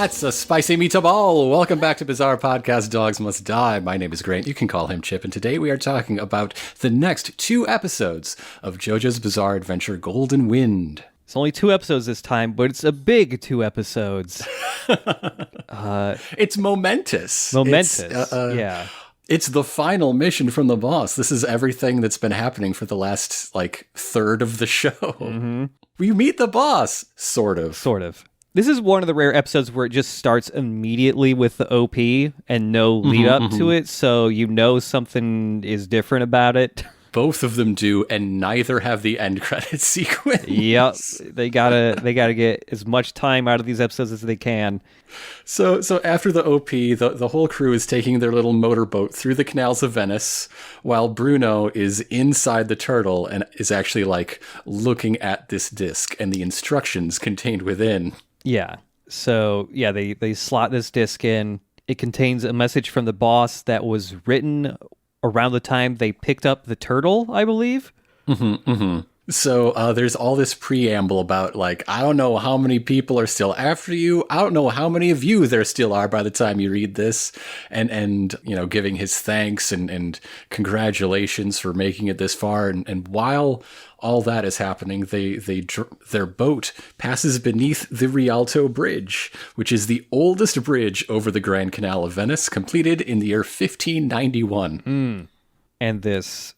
That's a spicy meatball. Welcome back to Bizarre Podcast Dogs Must Die. My name is Grant. You can call him Chip. And today we are talking about the next 2 episodes of JoJo's Bizarre Adventure Golden Wind. It's only 2 episodes this time, but it's a big 2 episodes. It's momentous. Yeah. It's the final mission from the boss. This is everything that's been happening for the last, third of the show. Mm-hmm. We meet the boss, sort of. Sort of. This is one of the rare episodes where it just starts immediately with the OP and no lead up to it, so you know something is different about it. Both of them do, and neither have the end credits sequence. Yep, they gotta get as much time out of these episodes as they can. So after the OP, the whole crew is taking their little motorboat through the canals of Venice, while Bruno is inside the turtle and is actually looking at this disc and the instructions contained within. Yeah. So, yeah, they slot this disc in. It contains a message from the boss that was written around the time they picked up the turtle, I believe. So there's all this preamble about, I don't know how many people are still after you. I don't know how many of you there still are by the time you read this. And giving his thanks and congratulations for making it this far. And while all that is happening, their boat passes beneath the Rialto Bridge, which is the oldest bridge over the Grand Canal of Venice, completed in the year 1591. And this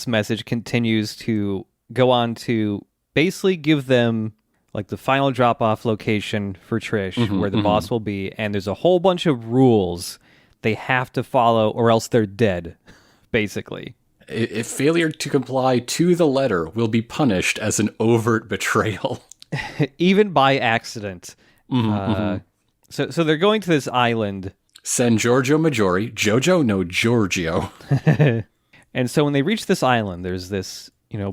message continues to go on to basically give them the final drop-off location for Trish, where the boss will be, and there's a whole bunch of rules they have to follow or else they're dead, basically. If failure to comply to the letter will be punished as an overt betrayal. Even by accident. So they're going to this island. San Giorgio Maggiore. JoJo? No, Giorgio. And so when they reach this island, there's this,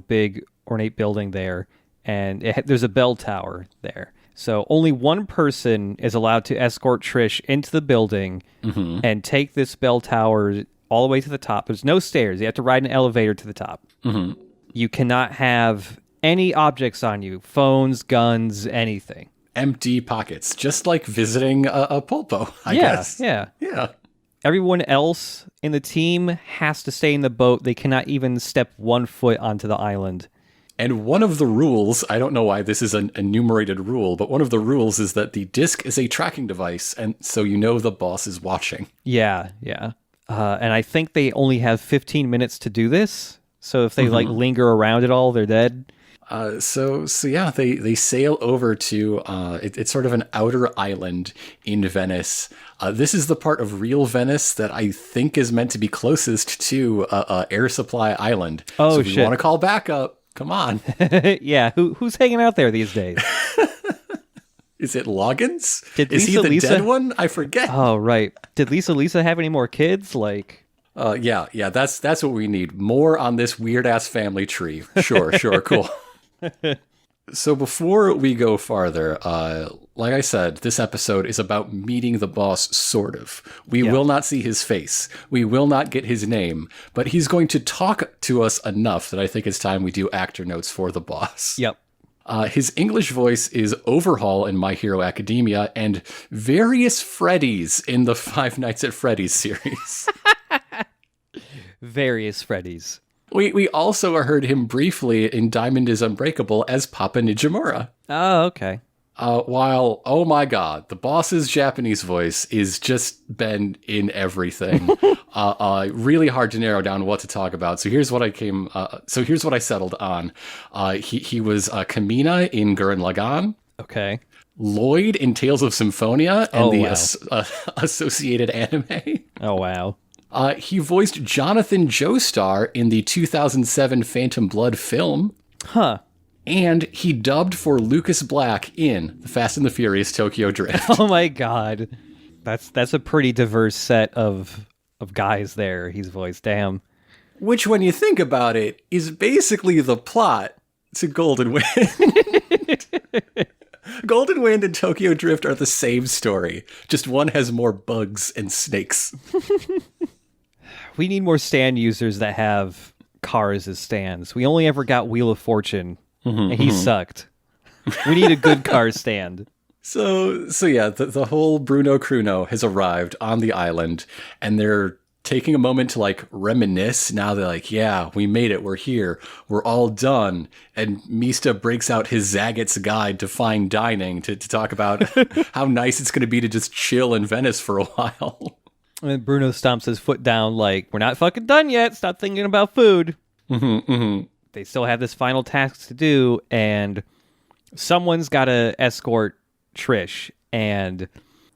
big ornate building there, and there's a bell tower there. So only one person is allowed to escort Trish into the building and take this bell tower all the way to the top. There's no stairs. You have to ride an elevator to the top. You cannot have any objects on you. Phones, guns, anything. Empty pockets. Just like visiting a pulpo, I guess. Yeah. Yeah. Everyone else in the team has to stay in the boat. They cannot even step 1 foot onto the island. And one of the rules, I don't know why this is an enumerated rule, but one of the rules is that the disc is a tracking device, and so the boss is watching. Yeah. And I think they only have 15 minutes to do this. So if they linger around at all, they're dead. So they sail over to, it's sort of an outer island in Venice. This is the part of real Venice that I think is meant to be closest to Air Supply Island. Oh, so if shit. you want to call backup, come on. Yeah, who's hanging out there these days? Is it Loggins? Is he the dead one? I forget. Oh, right. Did Lisa have any more kids? Yeah, that's what we need. More on this weird-ass family tree. Sure, cool. So before we go farther, like I said, this episode is about meeting the boss, sort of. We will not see his face. We will not get his name. But he's going to talk to us enough that I think it's time we do actor notes for the boss. Yep. His English voice is Overhaul in My Hero Academia and various Freddies in the Five Nights at Freddy's series. Various Freddies. We also heard him briefly in Diamond is Unbreakable as Papa Nijimura. Oh, okay. While, oh my god, the boss's Japanese voice is just been in everything. Really hard to narrow down what to talk about. So here's what I settled on. He was Kamina in Gurren Lagann. Okay. Lloyd in Tales of Symphonia and associated anime. Oh, wow. He voiced Jonathan Joestar in the 2007 Phantom Blood film. Huh. And he dubbed for Lucas Black in The Fast and the Furious Tokyo Drift. Oh my god. That's a pretty diverse set of guys there he's voiced. Damn. Which, when you think about it, is basically the plot to Golden Wind. Golden Wind and Tokyo Drift are the same story. Just one has more bugs and snakes. We need more stand users that have cars as stands. We only ever got Wheel of Fortune, and he sucked. We need a good car stand. So yeah, the whole Bruno Cruno has arrived on the island, and they're taking a moment to like reminisce. Now they're like, yeah, we made it. We're here. We're all done. And Mista breaks out his Zagat's Guide to Fine Dining to talk about how nice it's going to be to just chill in Venice for a while. And Bruno stomps his foot down like, we're not fucking done yet. Stop thinking about food. They still have this final task to do, and someone's got to escort Trish, and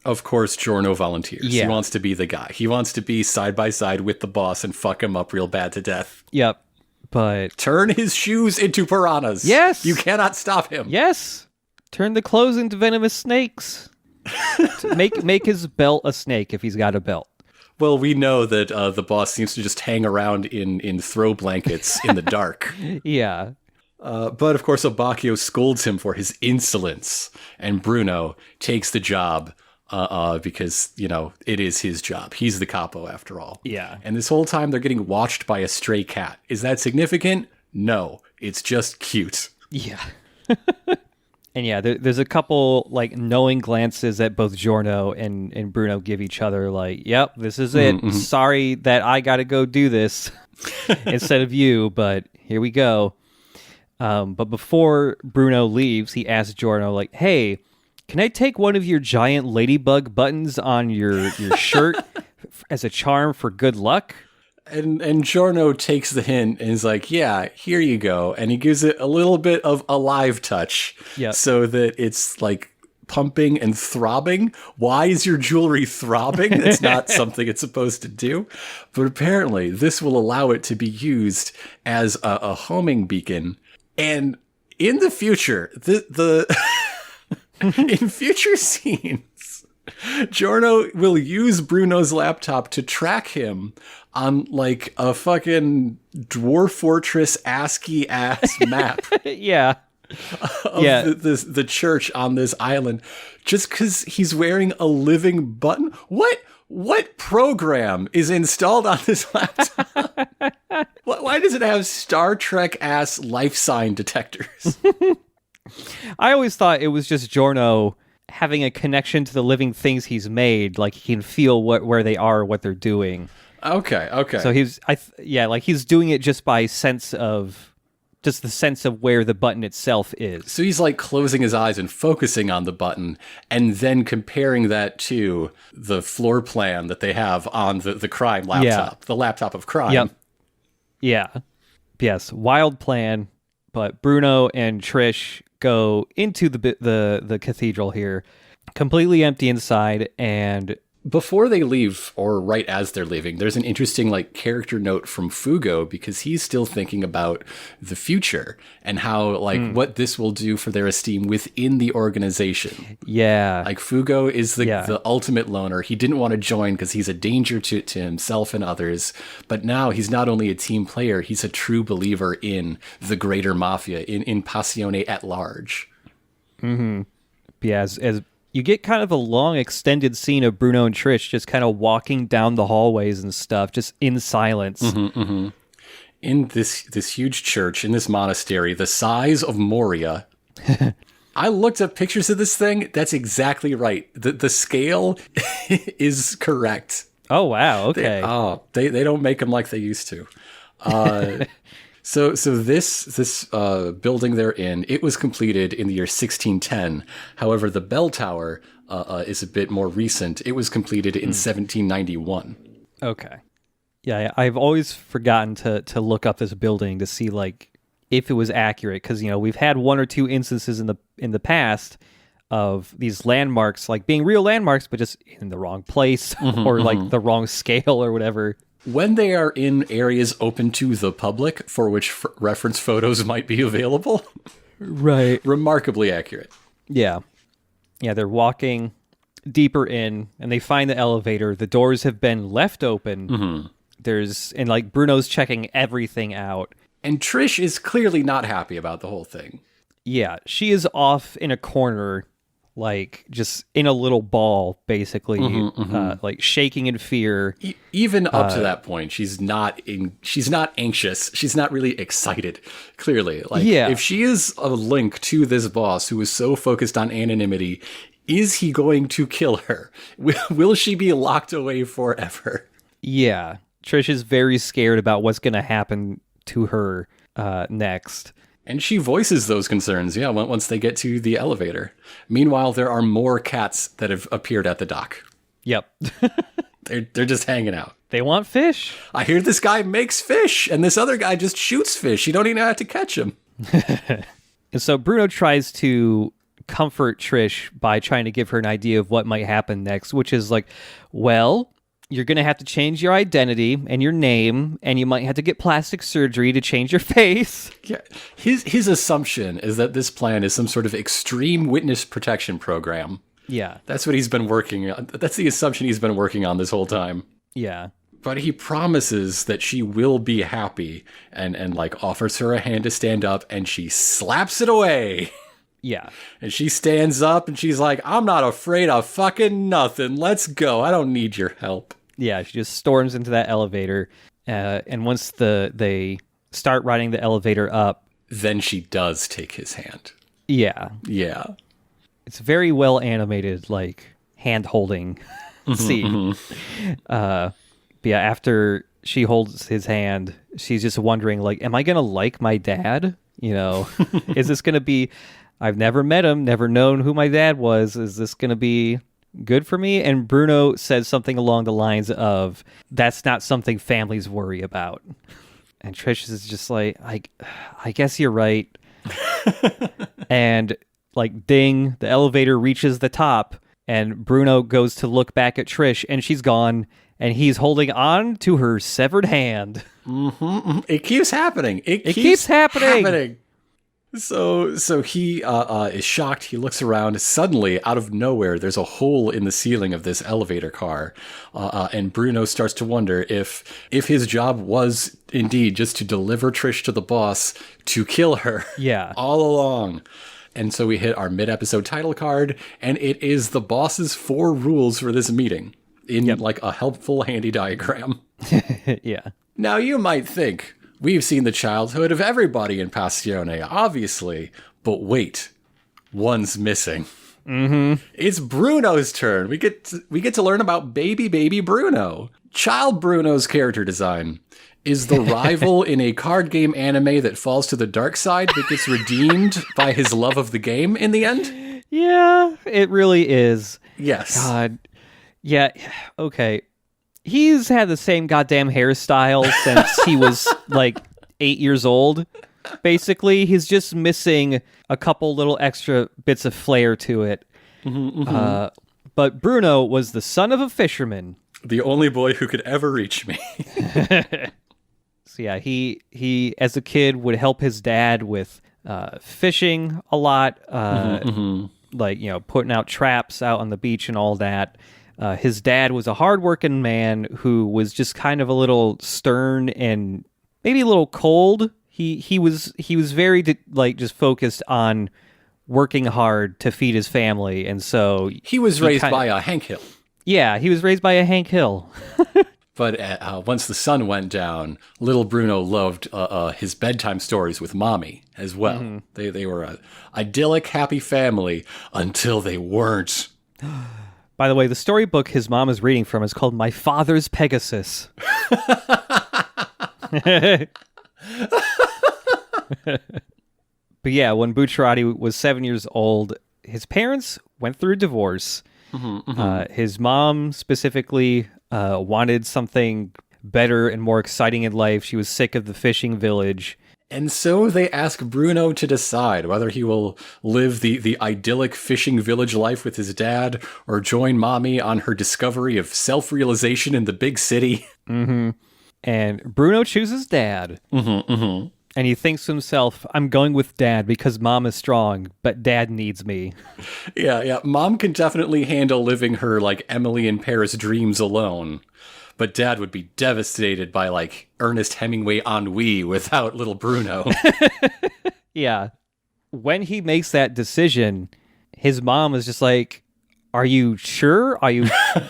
of course Giorno volunteers. Yeah. He wants to be the guy. He wants to be side by side with the boss and fuck him up real bad to death. Yep. But turn his shoes into piranhas. Yes. You cannot stop him. Yes. Turn the clothes into venomous snakes. make his belt a snake if he's got a belt. Well, we know that the boss seems to just hang around in throw blankets in the dark. Yeah. But of course, Abbacchio scolds him for his insolence, and Bruno takes the job because, you know, it is his job. He's the capo after all. Yeah. And this whole time they're getting watched by a stray cat. Is that significant? No. It's just cute. Yeah. And yeah, there's a couple like knowing glances that both Giorno and Bruno give each other like, yep, this is it. Mm-hmm. Sorry that I got to go do this instead of you, but here we go. But before Bruno leaves, he asks Giorno like, hey, can I take one of your giant ladybug buttons on your shirt as a charm for good luck? And Giorno takes the hint and is like, yeah, here you go. And he gives it a little bit of a live touch so that it's like pumping and throbbing. Why is your jewelry throbbing? It's not something it's supposed to do. But apparently this will allow it to be used as a homing beacon. And in the future, in future scenes, Giorno will use Bruno's laptop to track him on like a fucking Dwarf Fortress ASCII ass map. Yeah. Of the church on this island, just because he's wearing a living button. What program is installed on this laptop? Why does it have Star Trek ass life sign detectors? I always thought it was just Giorno having a connection to the living things he's made, like he can feel where they are, what they're doing. Okay. So he's doing it just by the sense of where the button itself is. So he's like closing his eyes and focusing on the button and then comparing that to the floor plan that they have on the crime laptop, the laptop of crime. Yep. Yeah. Yes. Wild plan. But Bruno and Trish go into the cathedral here, completely empty inside, and before they leave, or right as they're leaving, there's an interesting like character note from Fugo, because he's still thinking about the future and how like what this will do for their esteem within the organization. Yeah. Like Fugo is the ultimate loner. He didn't want to join because he's a danger to himself and others. But now he's not only a team player, he's a true believer in the greater Mafia, in Passione at large. Mm-hmm. Yeah, as you get kind of a long extended scene of Bruno and Trish just kind of walking down the hallways and stuff, just in silence. In this huge church, in this monastery, the size of Moria. I looked up pictures of this thing. That's exactly right. The scale is correct. Oh, wow. Okay. They don't make them like they used to. So this building they're in, it was completed in the year 1610. However, the bell tower is a bit more recent. It was completed in 1791. Okay. Yeah, I've always forgotten to look up this building to see like if it was accurate, because we've had one or two instances in the past of these landmarks like being real landmarks, but just in the wrong place or like the wrong scale or whatever. When they are in areas open to the public, for which reference photos might be available, right, remarkably accurate. Yeah, they're walking deeper in, and they find the elevator. The doors have been left open. And like Bruno's checking everything out. And Trish is clearly not happy about the whole thing. Yeah, she is off in a corner, like just in a little ball, basically, like shaking in fear. Even up to that point, she's not anxious. She's not really excited. Clearly, like if she is a link to this boss who is so focused on anonymity, is he going to kill her? Will she be locked away forever? Yeah, Trish is very scared about what's going to happen to her next. And she voices those concerns, once they get to the elevator. Meanwhile, there are more cats that have appeared at the dock. Yep. They're just hanging out. They want fish. I hear this guy makes fish, and this other guy just shoots fish. You don't even have to catch him. And so Bruno tries to comfort Trish by trying to give her an idea of what might happen next, which is like, well, you're going to have to change your identity and your name, and you might have to get plastic surgery to change your face. Yeah, his assumption is that this plan is some sort of extreme witness protection program. Yeah. That's what he's been working on. That's the assumption he's been working on this whole time. Yeah. But he promises that she will be happy and like offers her a hand to stand up, and she slaps it away. Yeah. And she stands up and she's like, I'm not afraid of fucking nothing. Let's go. I don't need your help. Yeah, she just storms into that elevator. And once they start riding the elevator up. Then she does take his hand. Yeah. Yeah. It's very well animated, like hand holding scene. But yeah, after she holds his hand, she's just wondering, like, am I going to like my dad? You know, is this going to be, I've never met him, never known who my dad was. Is this going to be good for me? And Bruno says something along the lines of, that's not something families worry about. And Trish is just like, I guess you're right. And like, ding, the elevator reaches the top, and Bruno goes to look back at Trish, and she's gone, and he's holding on to her severed hand. It keeps happening. It keeps happening. So he is shocked. He looks around. Suddenly, out of nowhere, there's a hole in the ceiling of this elevator car. And Bruno starts to wonder if his job was indeed just to deliver Trish to the boss to kill her. Yeah. All along. And so we hit our mid-episode title card, and it is the boss's 4 rules for this meeting in like a helpful handy diagram. Yeah. Now you might think, we've seen the childhood of everybody in Passione, obviously. But wait, one's missing. It's Bruno's turn. We get to learn about baby Bruno. Child Bruno's character design is the rival in a card game anime that falls to the dark side but gets redeemed by his love of the game in the end. Yeah, it really is. Yes. God. Yeah, okay. He's had the same goddamn hairstyle since he was like 8 years old. Basically, he's just missing a couple little extra bits of flair to it. But Bruno was the son of a fisherman. The only boy who could ever reach me. So yeah, he as a kid would help his dad with fishing a lot, like, you know, putting out traps out on the beach and all that. His dad was a hardworking man who was just kind of a little stern and maybe a little cold. He was very just focused on working hard to feed his family, and so he was raised by a Hank Hill. Yeah, he was raised by a Hank Hill. But once the sun went down, little Bruno loved his bedtime stories with Mommy as well. They were an idyllic, happy family until they weren't. By the way, the storybook his mom is reading from is called My Father's Pegasus. But yeah, when Bucciarati was 7 years old, his parents went through a divorce. His mom specifically wanted something better and more exciting in life. She was sick of the fishing village. And so they ask Bruno to decide whether he will live the idyllic fishing village life with his dad or join Mommy on her discovery of self-realization in the big city. And Bruno chooses dad. And he thinks to himself, I'm going with Dad because Mom is strong, but Dad needs me. Yeah. Mom can definitely handle living her, like, Emily in Paris dreams alone. But Dad would be devastated by, like, Ernest Hemingway ennui without little Bruno. Yeah. When he makes that decision, his mom is just like, are you sure? Are you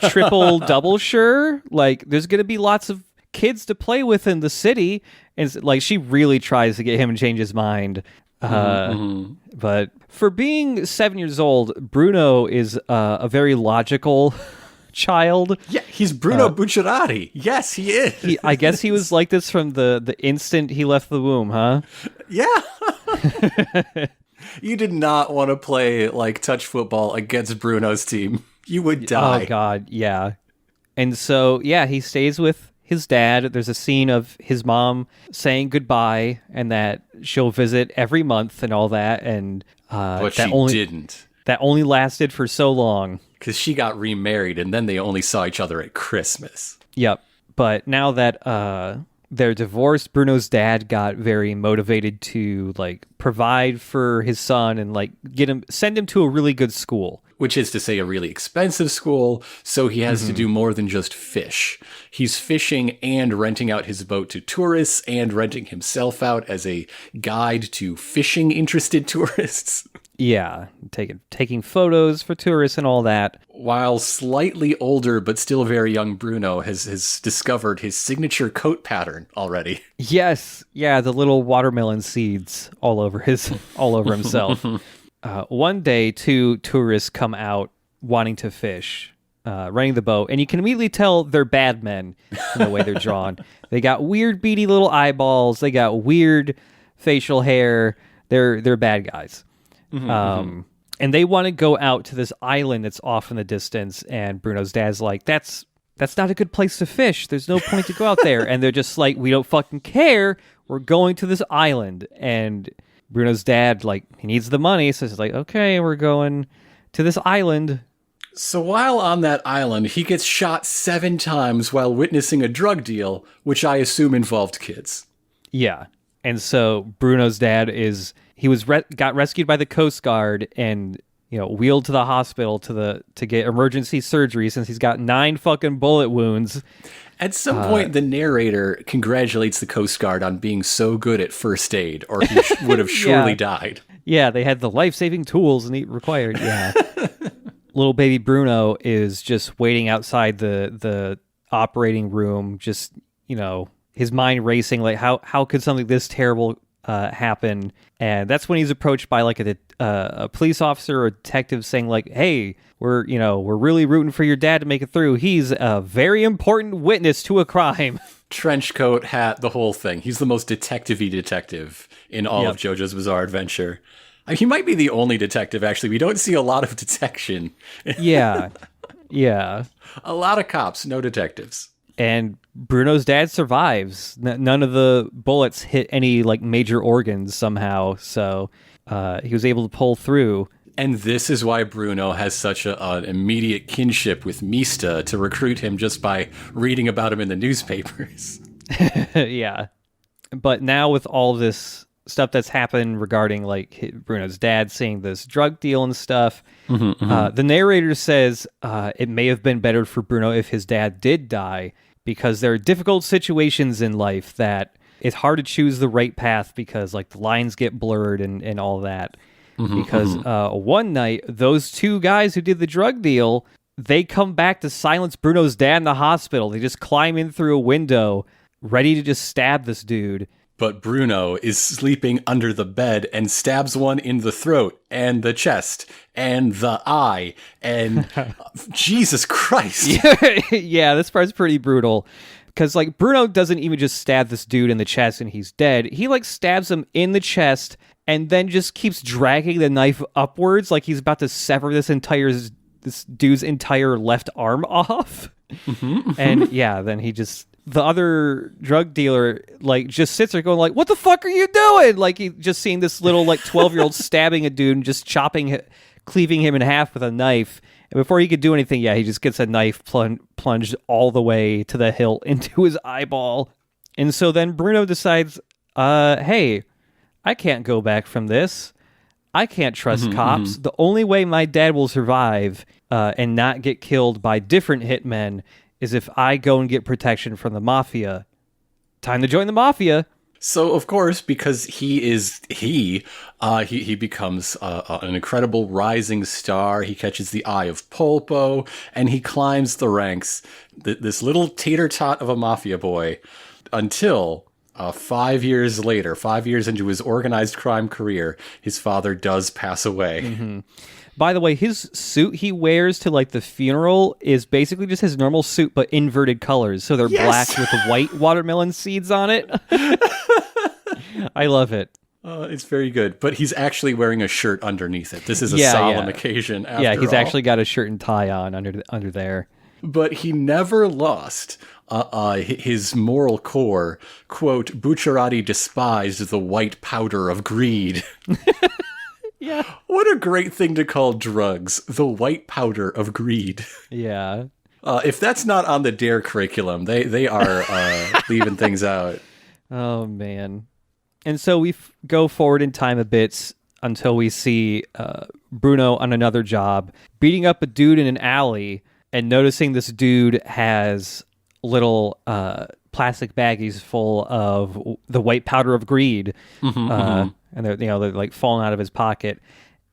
triple, double sure? Like, there's going to be lots of kids to play with in the city. And it's, like, she really tries to get him to change his mind. But for being 7 years old, Bruno is a very logical child. Yeah, he's Bruno Bucciarati. Yes, he is. I guess he was like this from the instant he left the womb, huh? Yeah. You did not want to play, like, touch football against Bruno's team. You would die. Oh, God, yeah. And so, yeah, he stays with his dad. There's a scene of his mom saying goodbye and that she'll visit every month and all that. And but that she didn't. That only lasted for so long. Because she got remarried, and then they only saw each other at Christmas. Yep. But now that they're divorced, Bruno's dad got very motivated to, like, provide for his son and, like, send him to a really good school. Which is to say a really expensive school, so he has to do more than just fish. He's fishing and renting out his boat to tourists and renting himself out as a guide to fishing-interested tourists. Yeah, taking photos for tourists and all that. While slightly older but still very young Bruno has discovered his signature coat pattern already. Yes, yeah, the little watermelon seeds all over himself. One day, two tourists come out wanting to fish, renting the boat, and you can immediately tell they're bad men in the way they're drawn. They got weird, beady little eyeballs. They got weird facial hair. They're bad guys. And they want to go out to this island that's off in the distance, and Bruno's dad's like, that's not a good place to fish. There's no point to go out there. And they're just like, we don't fucking care. We're going to this island. And Bruno's dad, like, he needs the money, so he's like, okay, we're going to this island. So while on that island, he gets shot 7 times while witnessing a drug deal, which I assume involved kids. Yeah. And so Bruno's dad got rescued by the Coast Guard and, you know, wheeled to the hospital to get emergency surgery since he's got 9 fucking bullet wounds. At some point, the narrator congratulates the Coast Guard on being so good at first aid, or he would have surely died. Yeah, they had the life-saving tools required. Yeah. Little baby Bruno is just waiting outside the operating room, just, you know, his mind racing, like, how could something this terrible happen? And that's when he's approached by, like, a police officer or a detective saying, like, hey, we're really rooting for your dad to make it through. He's a very important witness to a crime. Trench coat, hat, the whole thing. He's the most detective-y detective in all of JoJo's Bizarre Adventure. I mean, he might be the only detective, actually. We don't see a lot of detection. Yeah. A lot of cops, no detectives. And Bruno's dad survives. None of the bullets hit any, like, major organs somehow, so he was able to pull through. And this is why Bruno has such an immediate kinship with Mista to recruit him just by reading about him in the newspapers. Yeah. But now with all this stuff that's happened regarding, like, Bruno's dad seeing this drug deal and stuff, the narrator says it may have been better for Bruno if his dad did die, because there are difficult situations in life that it's hard to choose the right path because, like, the lines get blurred and all that. Because one night, those 2 guys who did the drug deal, they come back to silence Bruno's dad in the hospital. They just climb in through a window, ready to just stab this dude. But Bruno is sleeping under the bed and stabs one in the throat and the chest and the eye and Jesus Christ. Yeah, this part's pretty brutal. Because, like, Bruno doesn't even just stab this dude in the chest and he's dead. He, like, stabs him in the chest and then just keeps dragging the knife upwards like he's about to sever this dude's entire left arm off. And, yeah, then the other drug dealer, like, just sits there going, like, what the fuck are you doing? Like, he just seeing this little, like, 12-year-old stabbing a dude and just cleaving him in half with a knife. And before he could do anything, he just gets a knife plunged all the way to the hilt into his eyeball. And so then Bruno decides, Hey, I can't go back from this. I can't trust cops. The only way my dad will survive and not get killed by different hitmen is if I go and get protection from the Mafia. Time to join the Mafia. So, of course, because he becomes an incredible rising star. He catches the eye of Polpo, and he climbs the ranks. This little tater-tot of a mafia boy, until 5 years later, 5 years into his organized crime career, his father does pass away. By the way, his suit he wears to like the funeral is basically just his normal suit, but inverted colors. So they're black with white watermelon seeds on it. I love it. It's very good, but he's actually wearing a shirt underneath it. This is a solemn occasion. He's actually got a shirt and tie on under there. But he never lost his moral core. Quote, Bucciarati despised the white powder of greed. Yeah. What a great thing to call drugs, the white powder of greed. Yeah. If that's not on the DARE curriculum, they are leaving things out. Oh, man. And so we go forward in time a bit until we see Bruno on another job, beating up a dude in an alley and noticing this dude has little plastic baggies full of the white powder of greed. And they're like falling out of his pocket.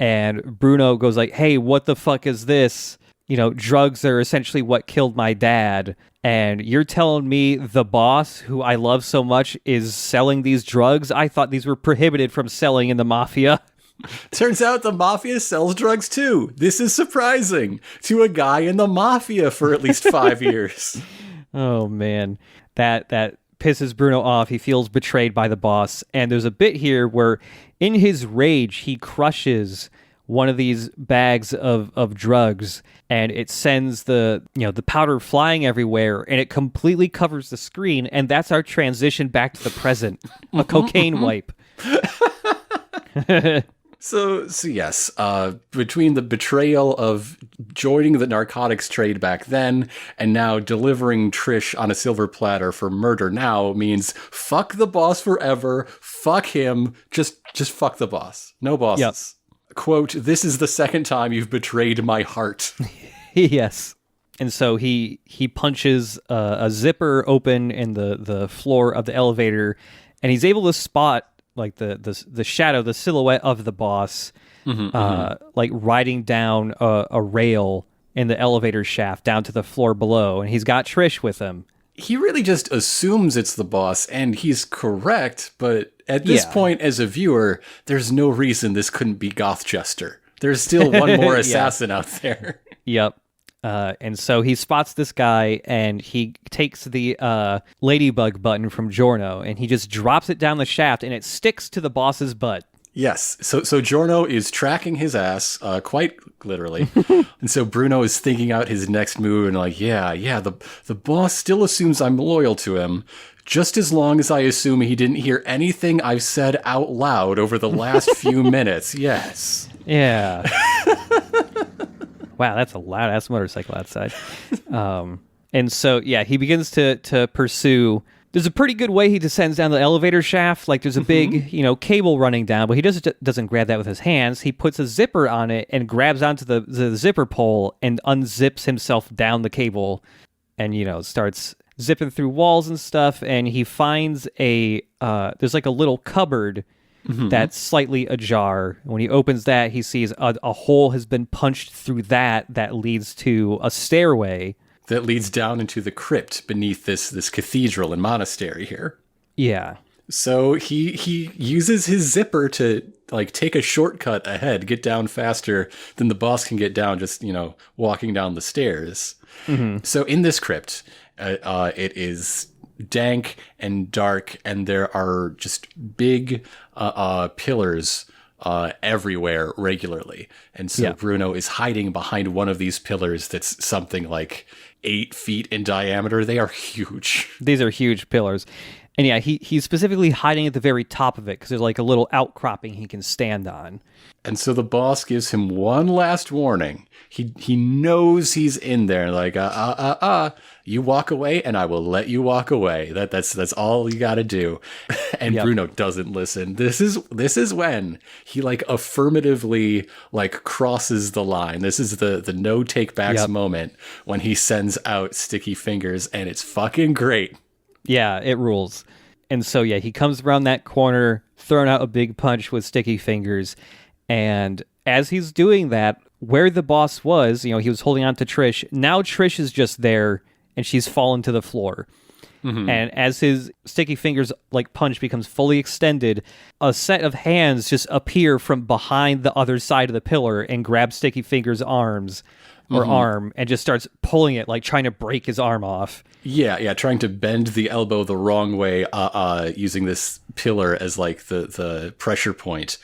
And Bruno goes like, hey, what the fuck is this? Drugs are essentially what killed my dad. And you're telling me the boss, who I love so much, is selling these drugs? I thought these were prohibited from selling in the Mafia. Turns out the Mafia sells drugs too. This is surprising to a guy in the Mafia for at least 5 years. Oh, man. That pisses Bruno off. He feels betrayed by the boss. And there's a bit here where in his rage, he crushes one of these bags of drugs, and it sends the powder flying everywhere, and it completely covers the screen, and that's our transition back to the present. A cocaine wipe. So yes, between the betrayal of joining the narcotics trade back then and now delivering Trish on a silver platter for murder now means fuck the boss forever, fuck him, just fuck the boss. No bosses. Yep. Quote, this is the second time you've betrayed my heart. Yes. And so he punches a zipper open in the floor of the elevator, and he's able to spot like the shadow, the silhouette of the boss, like riding down a rail in the elevator shaft down to the floor below, and he's got Trish with him. He really just assumes it's the boss, and he's correct, but at this point, as a viewer, there's no reason this couldn't be Gothchester. There's still one more assassin out there. Yep. And so he spots this guy, and he takes the ladybug button from Giorno, and he just drops it down the shaft, and it sticks to the boss's butt. Yes. So Giorno is tracking his ass, quite literally. And so Bruno is thinking out his next move and like, the boss still assumes I'm loyal to him, just as long as I assume he didn't hear anything I've said out loud over the last few minutes. Yes. Yeah. Wow, that's a loud-ass motorcycle outside. And so, he begins to pursue. There's a pretty good way he descends down the elevator shaft. Like, there's a big, cable running down, but he doesn't grab that with his hands. He puts a zipper on it and grabs onto the zipper pole and unzips himself down the cable and, starts zipping through walls and stuff. And he finds there's like a little cupboard that's slightly ajar. When he opens that, he sees a hole has been punched through that leads to a stairway. That leads down into the crypt beneath this cathedral and monastery here. Yeah. So he uses his zipper to like take a shortcut ahead, get down faster than the boss can get down just, walking down the stairs. So in this crypt, it is dank and dark, and there are just big pillars everywhere regularly. And so Bruno is hiding behind one of these pillars that's something like 8 feet in diameter. They are huge. These are huge pillars. And yeah, he's specifically hiding at the very top of it because there's like a little outcropping he can stand on. And so the boss gives him one last warning. He knows he's in there. Like, you walk away and I will let you walk away. That's all you got to do. And Yep. Bruno doesn't listen. This is when he like affirmatively like crosses the line. This is the no take backs Yep. moment when he sends out Sticky Fingers, and it's fucking great. Yeah, it rules. And so, yeah, he comes around that corner, throwing out a big punch with Sticky Fingers. And as he's doing that, where the boss was, he was holding on to Trish. Now Trish is just there, and she's fallen to the floor. Mm-hmm. And as his Sticky Fingers like punch becomes fully extended, a set of hands just appear from behind the other side of the pillar and grab Sticky Fingers' arms or arm and just starts pulling it, like trying to break his arm off. Yeah, trying to bend the elbow the wrong way, using this pillar as like the pressure point.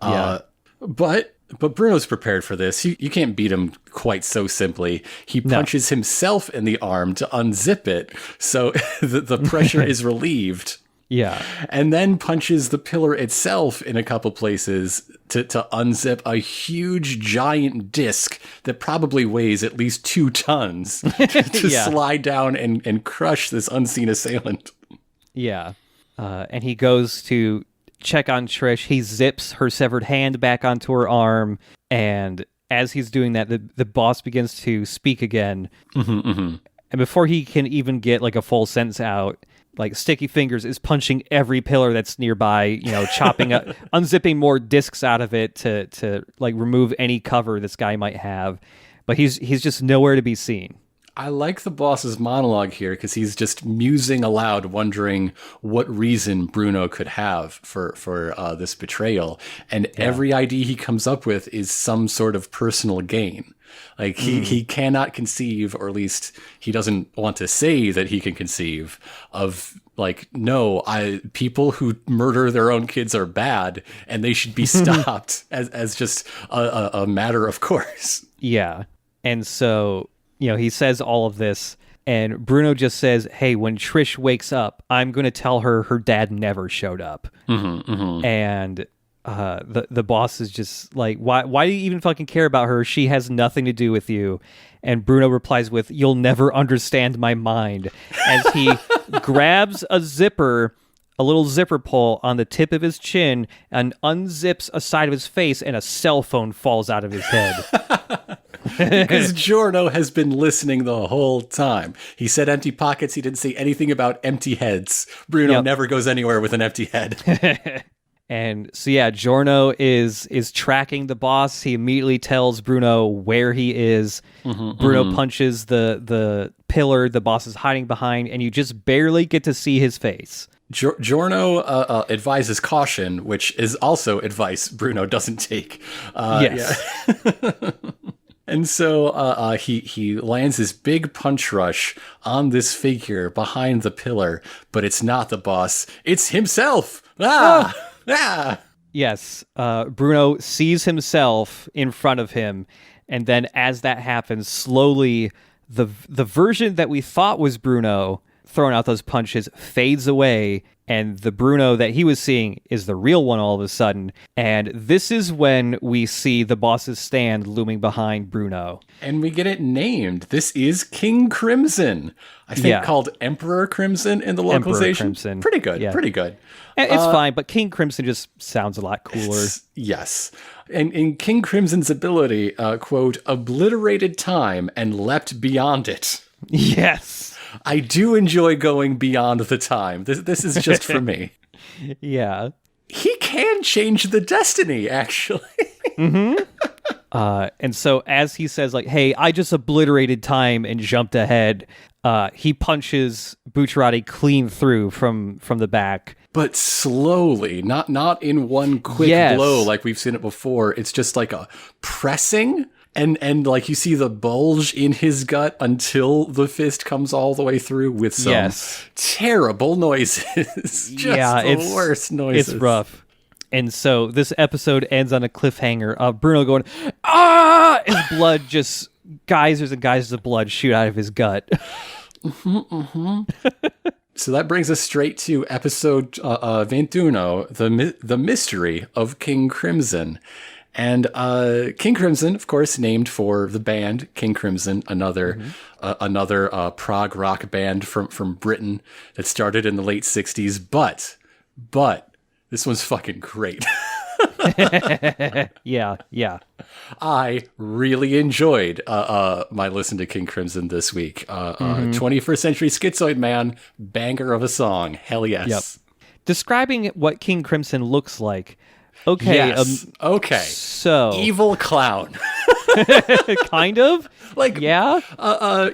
But Bruno's prepared for this. You can't beat him quite so simply. He punches himself in the arm to unzip it, so the pressure is relieved. Yeah. And then punches the pillar itself in a couple places to unzip a huge giant disc that probably weighs at least 2 tons to slide down and crush this unseen assailant. Yeah. And he goes to check on Trish. He zips her severed hand back onto her arm. And as he's doing that, the boss begins to speak again. And before he can even get like a full sentence out, like Sticky Fingers is punching every pillar that's nearby, chopping up, unzipping more discs out of it to like remove any cover this guy might have. But he's just nowhere to be seen. I like the boss's monologue here because he's just musing aloud, wondering what reason Bruno could have for this betrayal. And every idea he comes up with is some sort of personal gain. Like he cannot conceive, or at least he doesn't want to say that he can conceive of like, no, people who murder their own kids are bad and they should be stopped as just a matter of course. Yeah. And so, he says all of this, and Bruno just says, hey, when Trish wakes up, I'm going to tell her dad never showed up. And the boss is just like, why do you even fucking care about her? She has nothing to do with you. And Bruno replies with, you'll never understand my mind, as he grabs a little zipper pull on the tip of his chin and unzips a side of his face, and a cell phone falls out of his head. Because Giorno has been listening the whole time. He said empty pockets. He didn't say anything about empty heads. Bruno never goes anywhere with an empty head. And so, yeah, Giorno is tracking the boss. He immediately tells Bruno where he is. Bruno punches the pillar the boss is hiding behind, and you just barely get to see his face. Giorno advises caution, which is also advice Bruno doesn't take. Yes. Yeah. And so he lands his big punch rush on this figure behind the pillar, but it's not the boss. It's himself. Ah! Yes. Bruno sees himself in front of him, and then as that happens, slowly the version that we thought was Bruno throwing out those punches fades away, and the Bruno that he was seeing is the real one all of a sudden. And this is when we see the boss's stand looming behind Bruno. And we get it named. This is King Crimson. I think called Emperor Crimson in the localization. Crimson. Pretty good. Yeah. Pretty good. It's fine, but King Crimson just sounds a lot cooler. Yes. And in King Crimson's ability, quote, obliterated time and leapt beyond it. Yes. I do enjoy going beyond the time. This is just for me. Yeah. He can change the destiny, actually. And so as he says, like, hey, I just obliterated time and jumped ahead, he punches Bucciarati clean through from the back. But slowly, not in one quick blow like we've seen it before. It's just like a pressing. And like you see the bulge in his gut until the fist comes all the way through with some terrible noises. Just the worst noises. It's rough. And so this episode ends on a cliffhanger of Bruno going, ah! His blood just, geysers and geysers of blood shoot out of his gut. So that brings us straight to episode 21, the mystery of King Crimson. And King Crimson, of course, named for the band King Crimson, another prog rock band from Britain that started in the late 60s. But this one's fucking great. Yeah. I really enjoyed my listen to King Crimson this week. 21st Century Schizoid Man, banger of a song. Hell yes. Yep. Describing what King Crimson looks like. Okay. Yes. Okay. So evil clown. kind of. Like, yeah,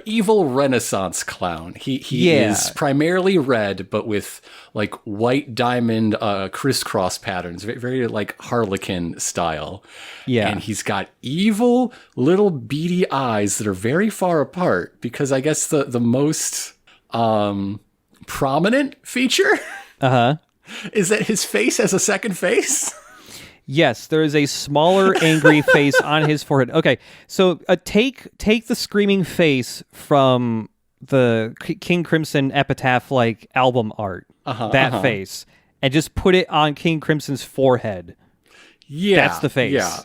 evil Renaissance clown. He is primarily red, but with like white diamond crisscross patterns, very, very like Harlequin style. Yeah, and he's got evil little beady eyes that are very far apart. Because I guess the most prominent feature, is that his face has a second face. Yes, there is a smaller, angry face on his forehead. Okay, so take the screaming face from the King Crimson Epitaph like album art, face, and just put it on King Crimson's forehead. Yeah, that's the face. Yeah,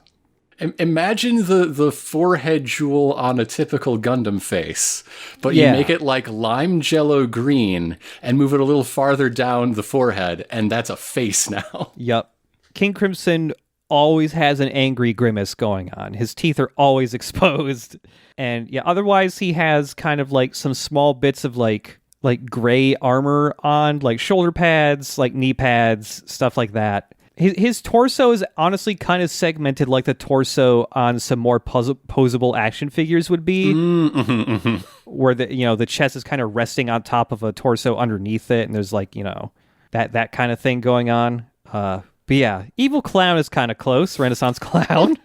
imagine the forehead jewel on a typical Gundam face, but you make it like lime jello green and move it a little farther down the forehead, and that's a face now. Yep. King Crimson always has an angry grimace going on. His teeth are always exposed. And yeah, otherwise he has kind of like some small bits of like gray armor on, like shoulder pads, like knee pads, stuff like that. His torso is honestly kind of segmented like the torso on some more posable action figures would be, where the chest is kind of resting on top of a torso underneath it, and there's like, that kind of thing going on. But yeah, evil clown is kind of close. Renaissance clown.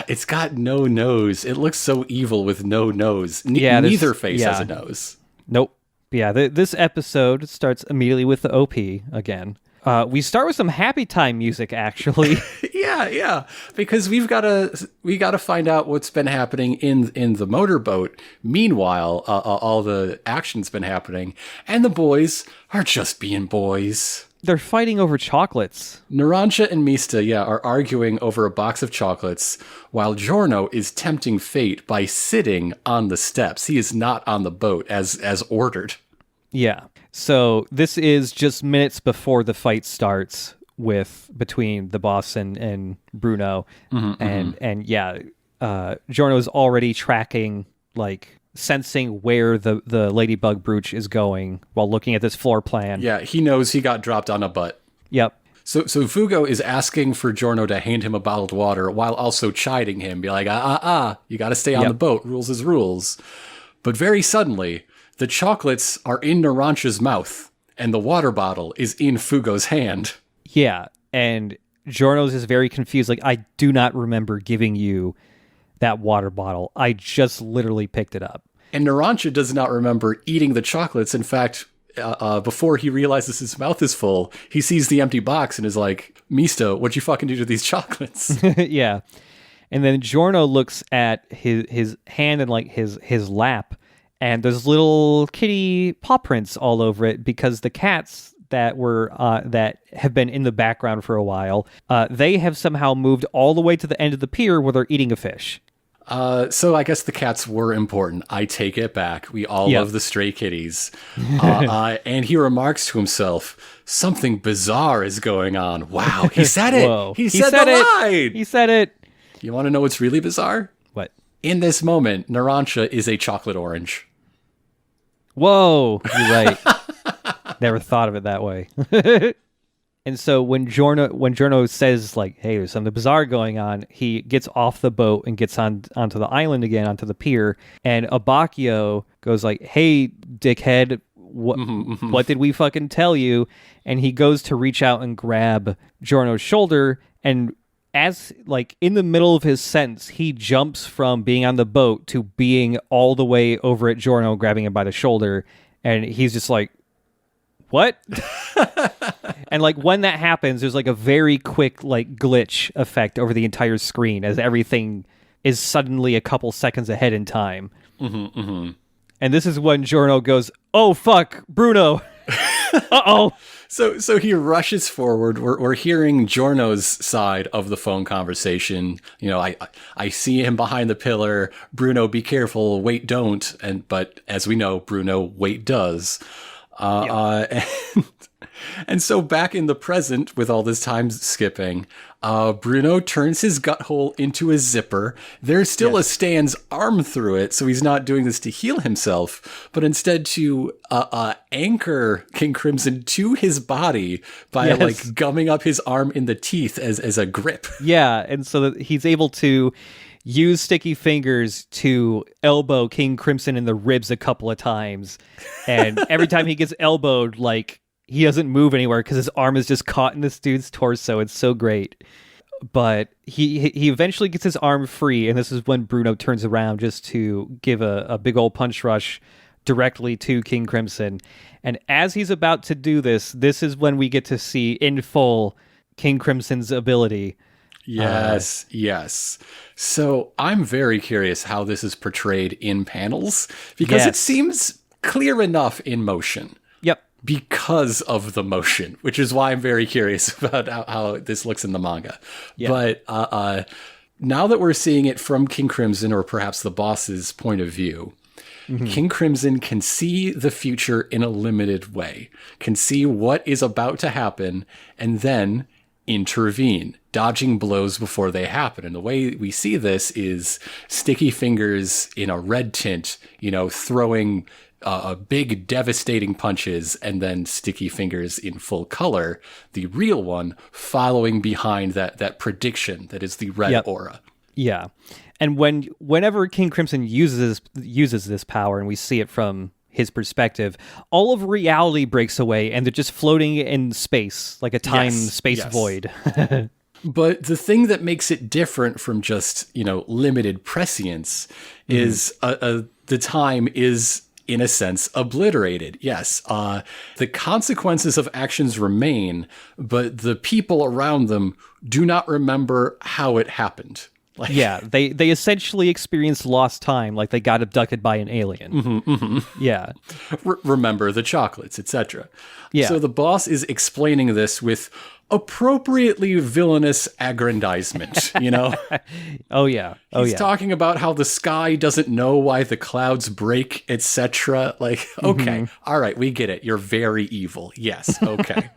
It's got no nose. It looks so evil with no nose. Neither face has a nose. Nope. But yeah, this episode starts immediately with the OP again. We start with some happy time music, actually. yeah, because we got to find out what's been happening in the motorboat. Meanwhile, all the action's been happening, and the boys are just being boys. They're fighting over chocolates. Narancia and Mista, are arguing over a box of chocolates, while Giorno is tempting fate by sitting on the steps. He is not on the boat as ordered. Yeah. So this is just minutes before the fight starts between the boss and Bruno. And Giorno is already tracking, like, sensing where the ladybug brooch is going while looking at this floor plan. Yeah, he knows he got dropped on a butt. Yep. So Fugo is asking for Giorno to hand him a bottled water while also chiding him, be like, you got to stay on the boat. Rules is rules. But very suddenly, the chocolates are in Narancia's mouth, and the water bottle is in Fugo's hand. Yeah, and Giorno's is very confused. Like, I do not remember giving you that water bottle. I just literally picked it up. And Narancia does not remember eating the chocolates. In fact, before he realizes his mouth is full, he sees the empty box and is like, Mista, what'd you fucking do to these chocolates? Yeah. And then Giorno looks at his hand and like his lap, and there's little kitty paw prints all over it because the cats that have been in the background for a while, they have somehow moved all the way to the end of the pier where they're eating a fish. So I guess the cats were important. I take it back. We all love the stray kitties. And he remarks to himself, something bizarre is going on. Wow, he said it. Whoa. He said the line. He said it. You want to know what's really bizarre? What? In this moment, Narancia is a chocolate orange. Whoa, you're right. Never thought of it that way. And so when Giorno says, like, hey, there's something bizarre going on, he gets off the boat and gets onto the island again, onto the pier, and Abacchio goes like, hey, dickhead, what did we fucking tell you? And he goes to reach out and grab Giorno's shoulder, and as, like, in the middle of his sentence, he jumps from being on the boat to being all the way over at Giorno, grabbing him by the shoulder, and he's just like, what? And like when that happens, there's like a very quick like glitch effect over the entire screen as everything is suddenly a couple seconds ahead in time. And this is when Giorno goes, "Oh fuck, Bruno." Uh-oh. So he rushes forward. We're hearing Giorno's side of the phone conversation. You know, I see him behind the pillar. Bruno, be careful. Wait, don't. But as we know, Bruno, wait, does. And so back in the present, with all this time skipping, Bruno turns his gut hole into a zipper. There's still a Stan's arm through it, so he's not doing this to heal himself, but instead to anchor King Crimson to his body by like gumming up his arm in the teeth as a grip. Yeah, and so that he's able to use sticky fingers to elbow King Crimson in the ribs a couple of times. And every time he gets elbowed, like, he doesn't move anywhere because his arm is just caught in this dude's torso. It's so great. But he eventually gets his arm free, and this is when Bruno turns around just to give a big old punch rush directly to King Crimson. And as he's about to do this, this is when we get to see in full King Crimson's ability. Yes. So I'm very curious how this is portrayed in panels, because it seems clear enough in motion. Yep. Because of the motion, which is why I'm very curious about how this looks in the manga. Yep. But now that we're seeing it from King Crimson, or perhaps the boss's point of view, King Crimson can see the future in a limited way, can see what is about to happen, and then intervene, dodging blows before they happen. And the way we see this is sticky fingers in a red tint, you know, throwing big devastating punches, and then sticky fingers in full color, the real one, following behind that prediction that is the red aura. Yeah. And whenever King Crimson uses this power, and we see it from his perspective, all of reality breaks away, and they're just floating in space, like a time-space void. But the thing that makes it different from just, you know, limited prescience is the time is, in a sense, obliterated. Yes, the consequences of actions remain, but the people around them do not remember how it happened. Like, yeah, they essentially experienced lost time, like they got abducted by an alien. Yeah. Remember the chocolates, etc. Yeah. So the boss is explaining this with appropriately villainous aggrandizement, you know? He's talking about how the sky doesn't know why the clouds break, etc. Like, okay, all right, we get it. You're very evil. Yes, okay.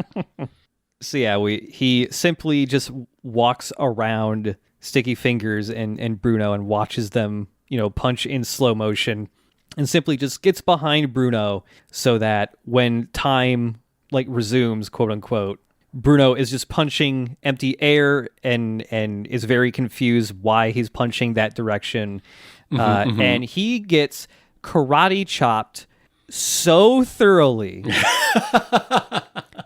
So yeah, he simply just walks around Sticky Fingers and Bruno and watches them, you know, punch in slow motion, and simply just gets behind Bruno so that when time like resumes, quote unquote, Bruno is just punching empty air and is very confused why he's punching that direction. And he gets karate chopped so thoroughly.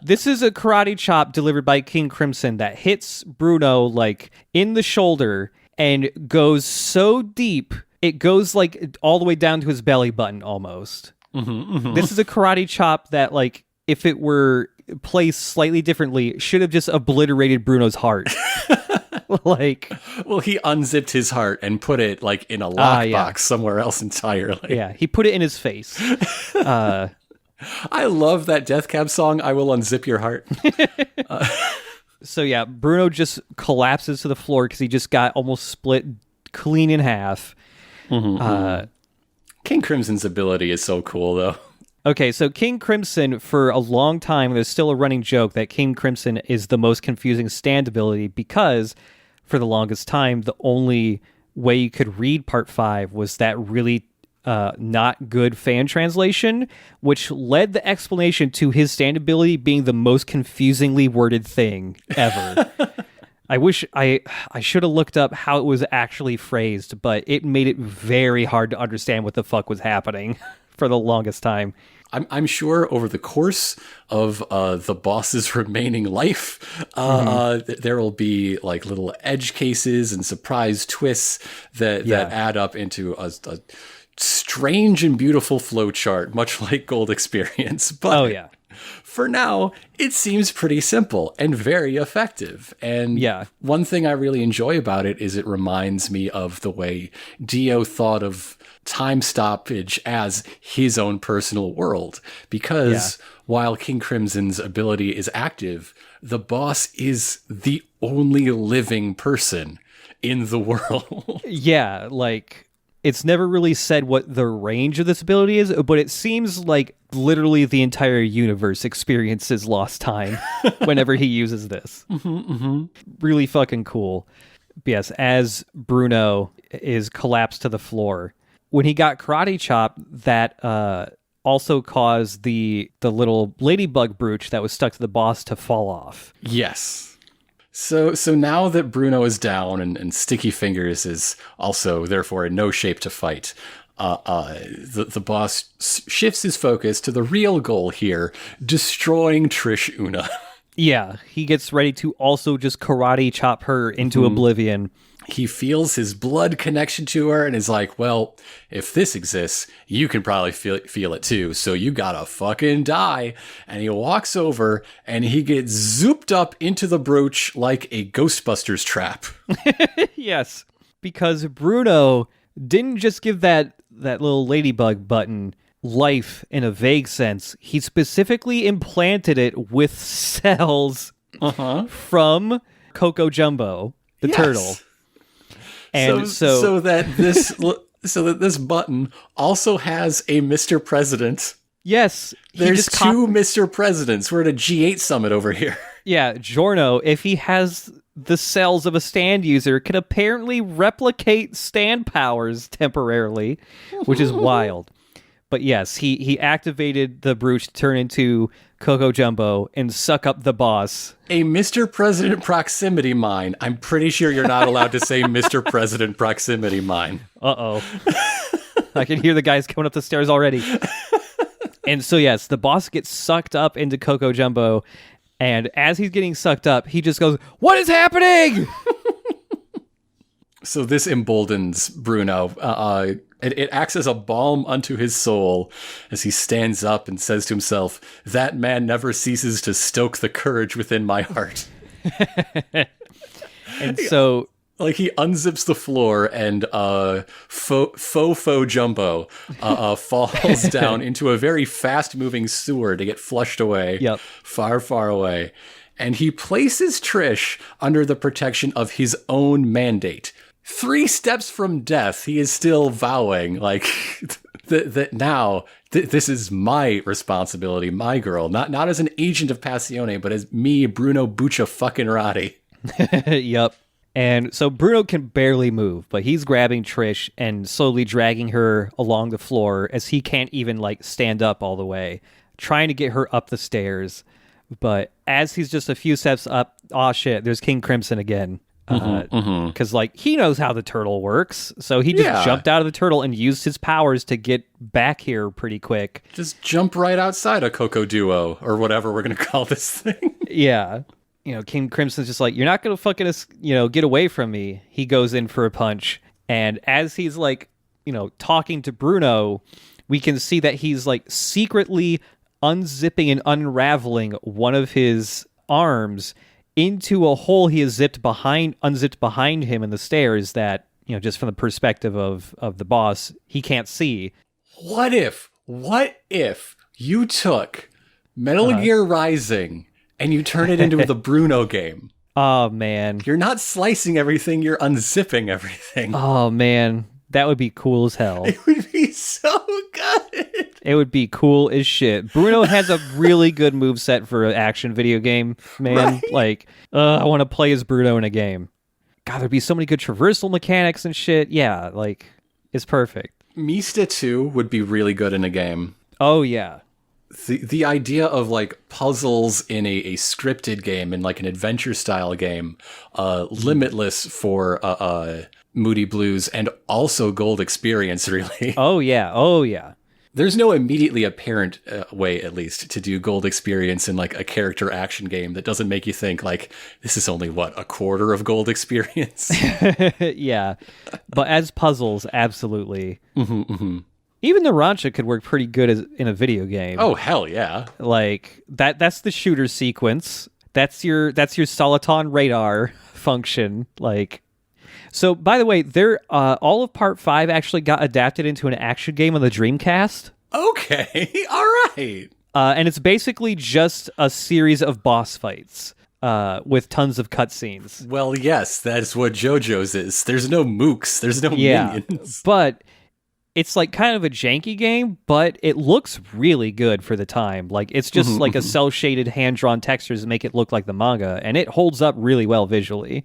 This is a karate chop delivered by King Crimson that hits Bruno like in the shoulder and goes so deep, it goes like all the way down to his belly button almost. This is a karate chop that, like, if it were placed slightly differently, should have just obliterated Bruno's heart. Like, well, he unzipped his heart and put it like in a lockbox somewhere else entirely. Yeah, he put it in his face. I love that Death Cab song, I Will Unzip Your Heart. So yeah, Bruno just collapses to the floor because he just got almost split clean in half. King Crimson's ability is so cool, though. Okay, so King Crimson, for a long time, there's still a running joke that King Crimson is the most confusing stand ability because, for the longest time, the only way you could read Part 5 was that really not good fan translation, which led the explanation to his stand ability being the most confusingly worded thing ever. I wish I should have looked up how it was actually phrased, but it made it very hard to understand what the fuck was happening for the longest time. I'm sure over the course of the boss's remaining life, there will be like little edge cases and surprise twists that add up into a strange and beautiful flowchart, much like Gold Experience. But for now, it seems pretty simple and very effective. And one thing I really enjoy about it is it reminds me of the way Dio thought of time stoppage as his own personal world. Because while King Crimson's ability is active, the boss is the only living person in the world. Yeah, like, it's never really said what the range of this ability is, but it seems like literally the entire universe experiences lost time whenever he uses this. Really fucking cool. But yes, as Bruno is collapsed to the floor, when he got karate chopped, that also caused the little ladybug brooch that was stuck to the boss to fall off. Yes. So now that Bruno is down and Sticky Fingers is also therefore in no shape to fight, the boss shifts his focus to the real goal here, destroying Trish Una. Yeah, he gets ready to also just karate chop her into oblivion. He feels his blood connection to her and is like, well, if this exists, you can probably feel it too, so you gotta fucking die. And he walks over and he gets zooped up into the brooch like a Ghostbusters trap. Yes, because Bruno didn't just give that little ladybug button life in a vague sense. He specifically implanted it with cells from Coco Jumbo, the turtle. And so that this button also has a Mr. President. Yes. There's two Mr. Presidents. We're at a G8 summit over here. Yeah, Giorno, if he has the cells of a stand user, can apparently replicate stand powers temporarily, which is wild. But yes, he activated the brooch to turn into Coco Jumbo and suck up the boss. A Mr. President proximity mine. I'm pretty sure you're not allowed to say Mr. President proximity mine. Uh-oh. I can hear the guys coming up the stairs already. And so yes, the boss gets sucked up into Coco Jumbo, and as he's getting sucked up, he just goes, "What is happening?" So this emboldens Bruno. It acts as a balm unto his soul as he stands up and says to himself, "That man never ceases to stoke the courage within my heart." And so, like, he unzips the floor and Faux Jumbo falls down into a very fast-moving sewer to get flushed away, far, far away. And he places Trish under the protection of his own mandate. 3 steps from death, he is still vowing, like, that now this is my responsibility, my girl. Not as an agent of Passione, but as me, Bruno Buccia fucking Roddy. Yep. And so Bruno can barely move, but he's grabbing Trish and slowly dragging her along the floor as he can't even, like, stand up all the way, trying to get her up the stairs. But as he's just a few steps up, oh shit, there's King Crimson again. Because like he knows how the turtle works, so he just jumped out of the turtle and used his powers to get back here pretty quick. Just jump right outside a Coco Duo or whatever we're gonna call this thing. Yeah, King Crimson's just like, you're not gonna fucking get away from me. He goes in for a punch, and as he's like talking to Bruno, we can see that he's like secretly unzipping and unraveling one of his arms into a hole he has unzipped behind him in the stairs that, just from the perspective of the boss, he can't see. What if you took Metal Gear Rising and you turn it into the Bruno game? Oh, man. You're not slicing everything, you're unzipping everything. Oh, man. That would be cool as hell. It would be so good. It would be cool as shit. Bruno has a really good moveset for an action video game, man. Right? Like, I want to play as Bruno in a game. God, there'd be so many good traversal mechanics and shit. Yeah, like, it's perfect. Mista 2 would be really good in a game. Oh, yeah. The idea of, like, puzzles in a scripted game, in, like, an adventure-style game, limitless for Moody Blues, and also Gold Experience, really. Oh, yeah. There's no immediately apparent way, at least, to do Gold Experience in, like, a character action game that doesn't make you think, like, this is only, a quarter of Gold Experience? Yeah. But as puzzles, absolutely. Even the Rancha could work pretty good in a video game. Oh, hell yeah. Like, that's the shooter sequence. That's your Soliton radar function. Like, So, by the way, there all of Part 5 actually got adapted into an action game on the Dreamcast. Okay, all right. And it's basically just a series of boss fights with tons of cutscenes. Well, yes, that's what JoJo's is. There's no mooks. There's no minions. But it's like kind of a janky game, but it looks really good for the time. Like it's just like a cel-shaded hand-drawn textures to make it look like the manga, and it holds up really well visually.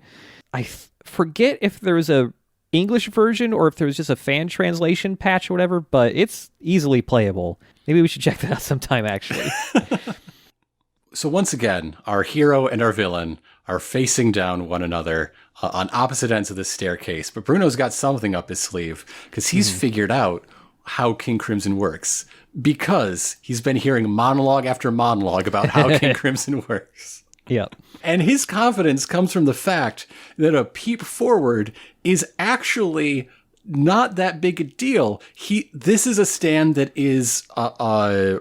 I forget if there was a English version or if there was just a fan translation patch or whatever, but it's easily playable. Maybe we should check that out sometime, actually. So once again, our hero and our villain are facing down one another on opposite ends of this staircase. But Bruno's got something up his sleeve because he's figured out how King Crimson works, because he's been hearing monologue after monologue about how King Crimson works. Yep. And his confidence comes from the fact that a peep forward is actually not that big a deal. This is a stand that is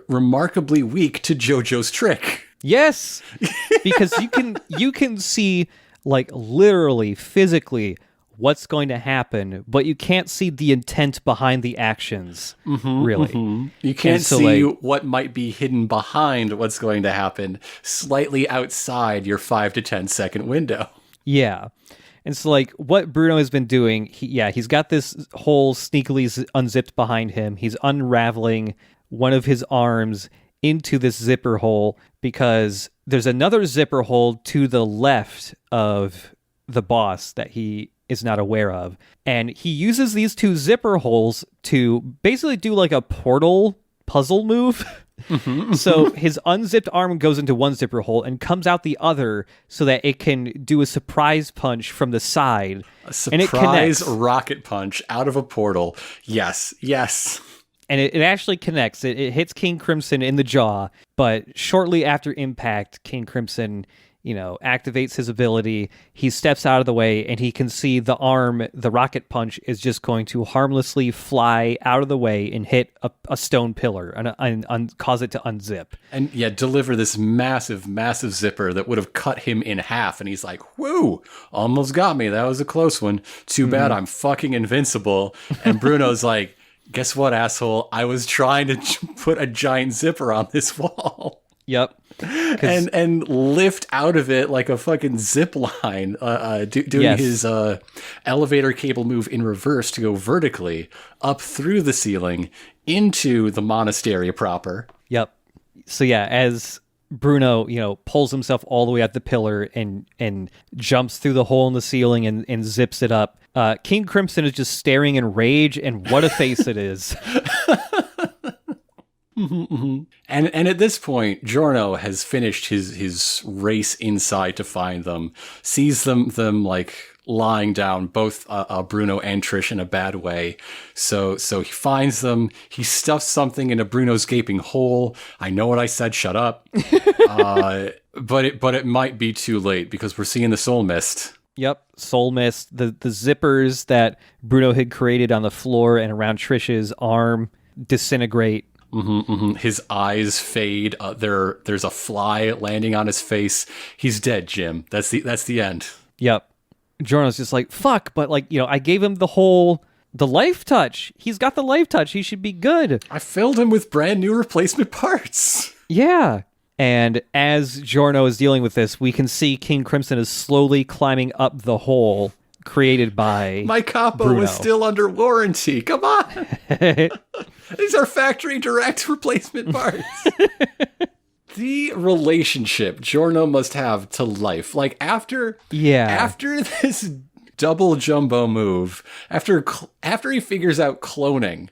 remarkably weak to JoJo's trick. Yes, because you can see like literally physically what's going to happen, but you can't see the intent behind the actions. Really, you can't see what might be hidden behind what's going to happen, slightly outside your 5 to 10 second window. Yeah. And so, like, what Bruno has been doing, he's got this hole sneakily unzipped behind him. He's unraveling one of his arms into this zipper hole because there's another zipper hole to the left of the boss that he is not aware of. And he uses these two zipper holes to basically do like a portal puzzle move. So his unzipped arm goes into one zipper hole and comes out the other so that it can do a surprise punch from the side. A surprise rocket punch out of a portal. Yes, yes. And it actually connects. It hits King Crimson in the jaw, but shortly after impact, King Crimson, activates his ability. He steps out of the way, and he can see the arm, the rocket punch, is just going to harmlessly fly out of the way and hit a stone pillar and cause it to unzip. And deliver this massive, massive zipper that would have cut him in half. And he's like, whoo, almost got me. That was a close one. Too bad I'm fucking invincible. And Bruno's like, guess what, asshole? I was trying to put a giant zipper on this wall. Yep. And lift out of it like a fucking zip line, doing his elevator cable move in reverse to go vertically up through the ceiling into the monastery proper. Yep. So as Bruno, pulls himself all the way up the pillar and jumps through the hole in the ceiling and zips it up, King Crimson is just staring in rage, and what a face it is. And at this point, Giorno has finished his race inside to find them, sees them like lying down, both Bruno and Trish in a bad way. So he finds them. He stuffs something into Bruno's gaping hole. I know what I said. Shut up. But it might be too late because we're seeing the soul mist. Yep, soul mist. The zippers that Bruno had created on the floor and around Trish's arm disintegrate. His eyes fade. There's a fly landing on his face. He's dead, Jim. That's the end. Yep. Giorno's just like, fuck, but I gave him the life touch. He's got the life touch. He should be good. I filled him with brand new replacement parts. Yeah. And as Giorno is dealing with this, we can see King Crimson is slowly climbing up the hole created by my capo Bruno. Was still under warranty. Come on. These are factory direct replacement parts. The relationship Giorno must have to life. Like after this double jumbo move, after he figures out cloning,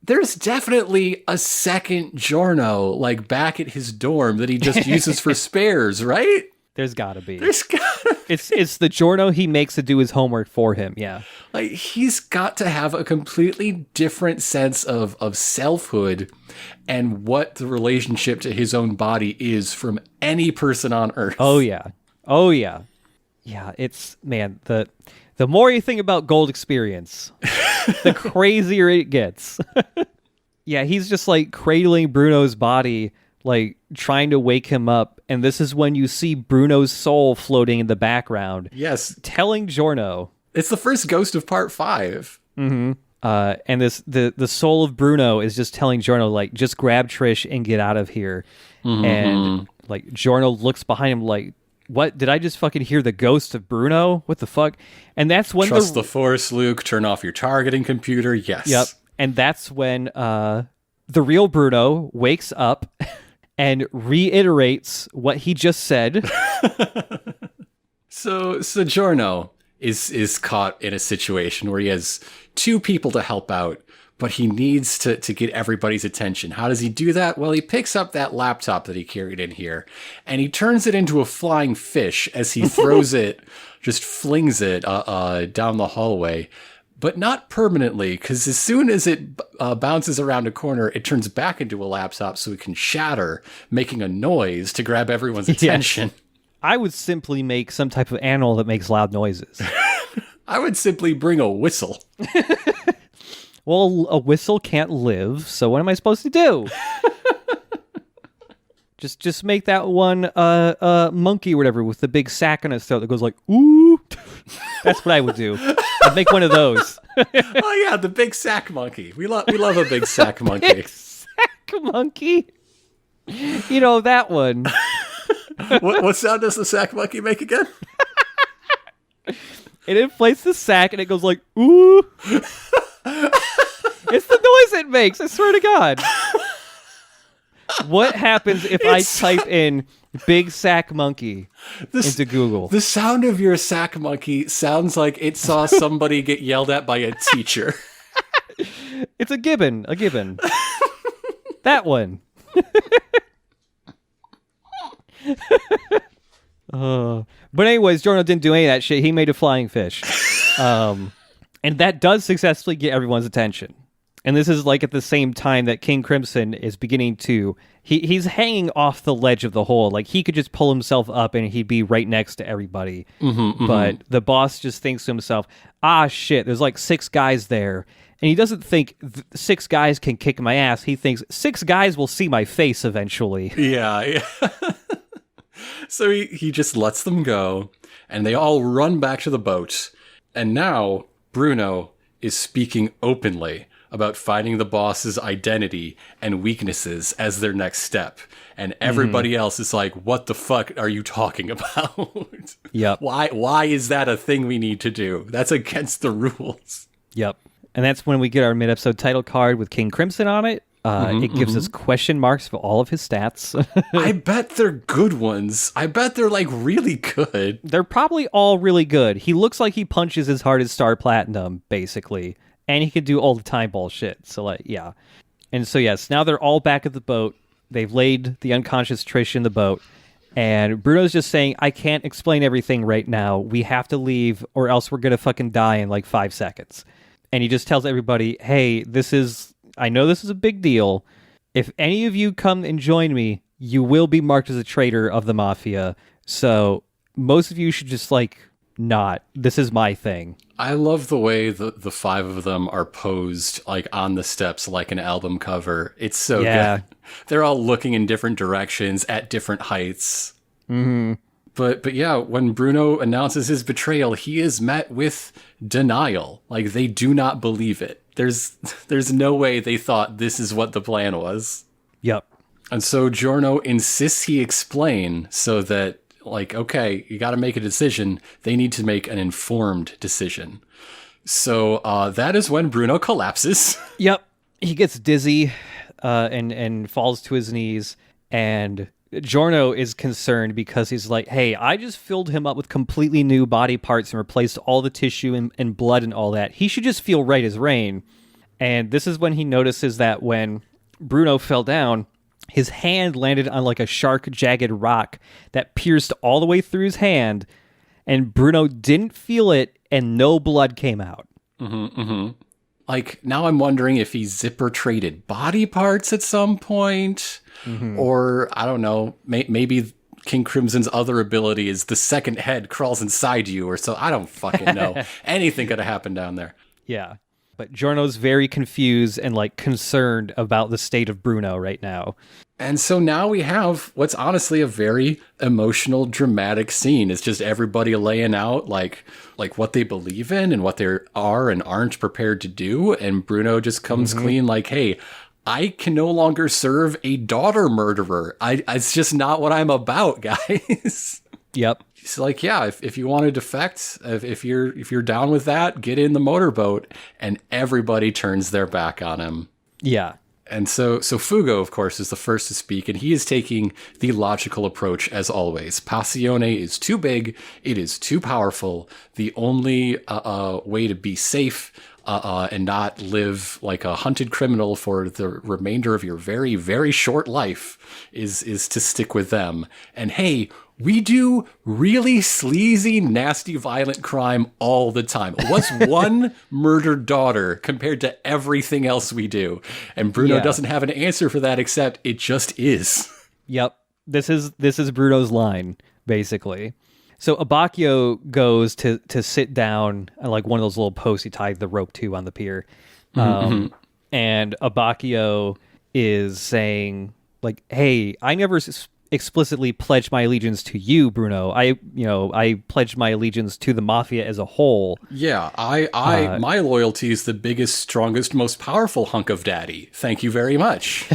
there's definitely a second Giorno like back at his dorm that he just uses for spares, right? There's gotta be. It's the Giorno he makes to do his homework for him, yeah. Like he's got to have a completely different sense of selfhood and what the relationship to his own body is from any person on Earth. Oh yeah. Yeah, it's the more you think about Gold Experience, the crazier it gets. Yeah, he's just like cradling Bruno's body like trying to wake him up. And this is when you see Bruno's soul floating in the background. Yes. Telling Giorno. It's the first ghost of part 5. Mm-hmm. And the soul of Bruno is just telling Giorno, like, just grab Trish and get out of here. And like Giorno looks behind him like, what? Did I just fucking hear the ghost of Bruno? What the fuck? And that's when Trust the Force, Luke. Turn off your targeting computer. Yes. Yep. And that's when the real Bruno wakes up and reiterates what he just said. So Giorno is caught in a situation where he has 2 people to help out, but he needs to get everybody's attention. How does he do that? Well, he picks up that laptop that he carried in here, and he turns it into a flying fish as he throws it, just flings it down the hallway. But not permanently, because as soon as it bounces around a corner, it turns back into a laptop so it can shatter, making a noise to grab everyone's attention. Yes. I would simply make some type of animal that makes loud noises. I would simply bring a whistle. Well, a whistle can't live, so what am I supposed to do? Just make that one monkey or whatever with the big sack on its throat that goes like, ooh. That's what I would do. I'd make one of those. Oh yeah, the big sack monkey. We love a big sack monkey. Big sack monkey. You know, that one. What sound does the sack monkey make again? It inflates the sack and it goes like, ooh. It's the noise it makes, I swear to God. What happens if I type in big sack monkey into Google? The sound of your sack monkey sounds like it saw somebody get yelled at by a teacher. It's a gibbon. That one. But anyways, Giorno didn't do any of that shit. He made a flying fish. And that does successfully get everyone's attention. And this is like at the same time that King Crimson is beginning to... He's hanging off the ledge of the hole. Like, he could just pull himself up and he'd be right next to everybody. But the boss just thinks to himself, ah, shit, there's like 6 guys there. And he doesn't think 6 guys can kick my ass. He thinks 6 guys will see my face eventually. Yeah. So he just lets them go, and they all run back to the boat. And now Bruno is speaking openly about finding the boss's identity and weaknesses as their next step. And everybody else is like, what the fuck are you talking about? Yep. Why is that a thing we need to do? That's against the rules. Yep. And that's when we get our mid-episode title card with King Crimson on it. It gives us question marks for all of his stats. I bet they're good ones. I bet they're like really good. They're probably all really good. He looks like he punches as hard as Star Platinum, basically. And he can do all the time bullshit. So, like, yeah. And so, yes, now they're all back at the boat. They've laid the unconscious Trish in the boat. And Bruno's just saying, I can't explain everything right now. We have to leave or else we're going to fucking die in like 5 seconds. And he just tells everybody, hey, I know this is a big deal. If any of you come and join me, you will be marked as a traitor of the Mafia. So most of you should just like not. This is my thing. I love the way the 5 of them are posed like on the steps like an album cover. It's so good. They're all looking in different directions at different heights. Mm-hmm. But yeah, when Bruno announces his betrayal, he is met with denial. Like, they do not believe it. There's no way they thought this is what the plan was. Yep. And so Giorno insists he explain so that, like, okay, you got to make a decision. They need to make an informed decision. So that is when Bruno collapses. Yep. He gets dizzy and falls to his knees. And Giorno is concerned because he's like, hey, I just filled him up with completely new body parts and replaced all the tissue and blood and all that. He should just feel right as rain. And this is when he notices that when Bruno fell down, his hand landed on like a sharp, jagged rock that pierced all the way through his hand. And Bruno didn't feel it and no blood came out. Like, now I'm wondering if he zipper traded body parts at some point. Or, I don't know, maybe King Crimson's other ability is the second head crawls inside you or so. I don't fucking know. Anything could have happened down there. Yeah. But Giorno's very confused and, like, concerned about the state of Bruno right now. And so now we have what's honestly a very emotional, dramatic scene. It's just everybody laying out like what they believe in and what they are and aren't prepared to do. And Bruno just comes clean like, hey, I can no longer serve a daughter murderer. It's just not what I'm about, guys. Yep. He's like, yeah, if you want to defect, if you're down with that, get in the motorboat. And everybody turns their back on him. Yeah. And so Fugo, of course, is the first to speak, and he is taking the logical approach as always. Passione is too big. It is too powerful. The only way to be safe and not live like a hunted criminal for the remainder of your very, very short life is to stick with them. And hey, we do really sleazy, nasty, violent crime all the time. What's one murdered daughter compared to everything else we do? And Bruno doesn't have an answer for that except it just is. Yep. This is Bruno's line, basically. So Abacchio goes to sit down on like one of those little posts he tied the rope to on the pier. And Abacchio is saying like, hey, I never explicitly pledged my allegiance to you, Bruno. I pledged my allegiance to the Mafia as a whole. Yeah, my loyalty is the biggest, strongest, most powerful hunk of daddy. Thank you very much.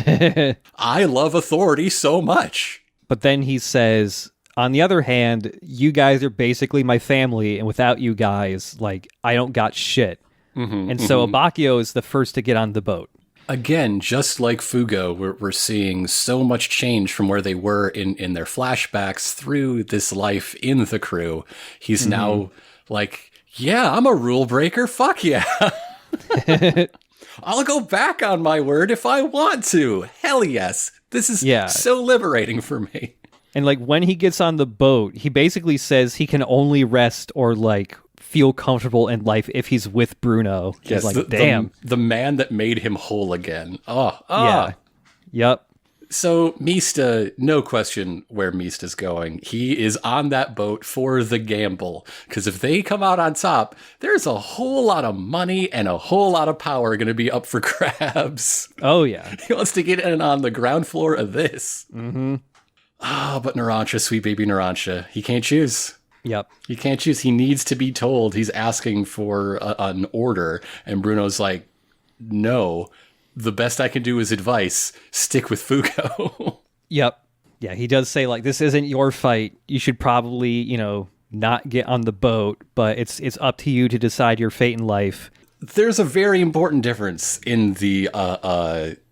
I love authority so much. But then he says, on the other hand, you guys are basically my family, and without you guys, like, I don't got shit. And so Abacchio is the first to get on the boat. Again, just like Fugo, we're seeing so much change from where they were in their flashbacks through this life in the crew. He's now like, yeah, I'm a rule breaker. Fuck yeah. I'll go back on my word if I want to. Hell yes. This is so liberating for me. And like when he gets on the boat, he basically says he can only rest or like feel comfortable in life if he's with Bruno. Yes, like, damn. The man that made him whole again. Yeah. Yep. So Mista, no question where Mista's going. He is on that boat for the gamble. Because if they come out on top, there's a whole lot of money and a whole lot of power going to be up for grabs. Oh, yeah. He wants to get in on the ground floor of this. But Narancia, sweet baby Narancia, he can't choose. Yep. He can't choose. He needs to be told. He's asking for an order. And Bruno's like, no, the best I can do is advice. Stick with Fugo. Yep. Yeah, he does say, like, this isn't your fight. You should probably, not get on the boat, but it's up to you to decide your fate in life. There's a very important difference in the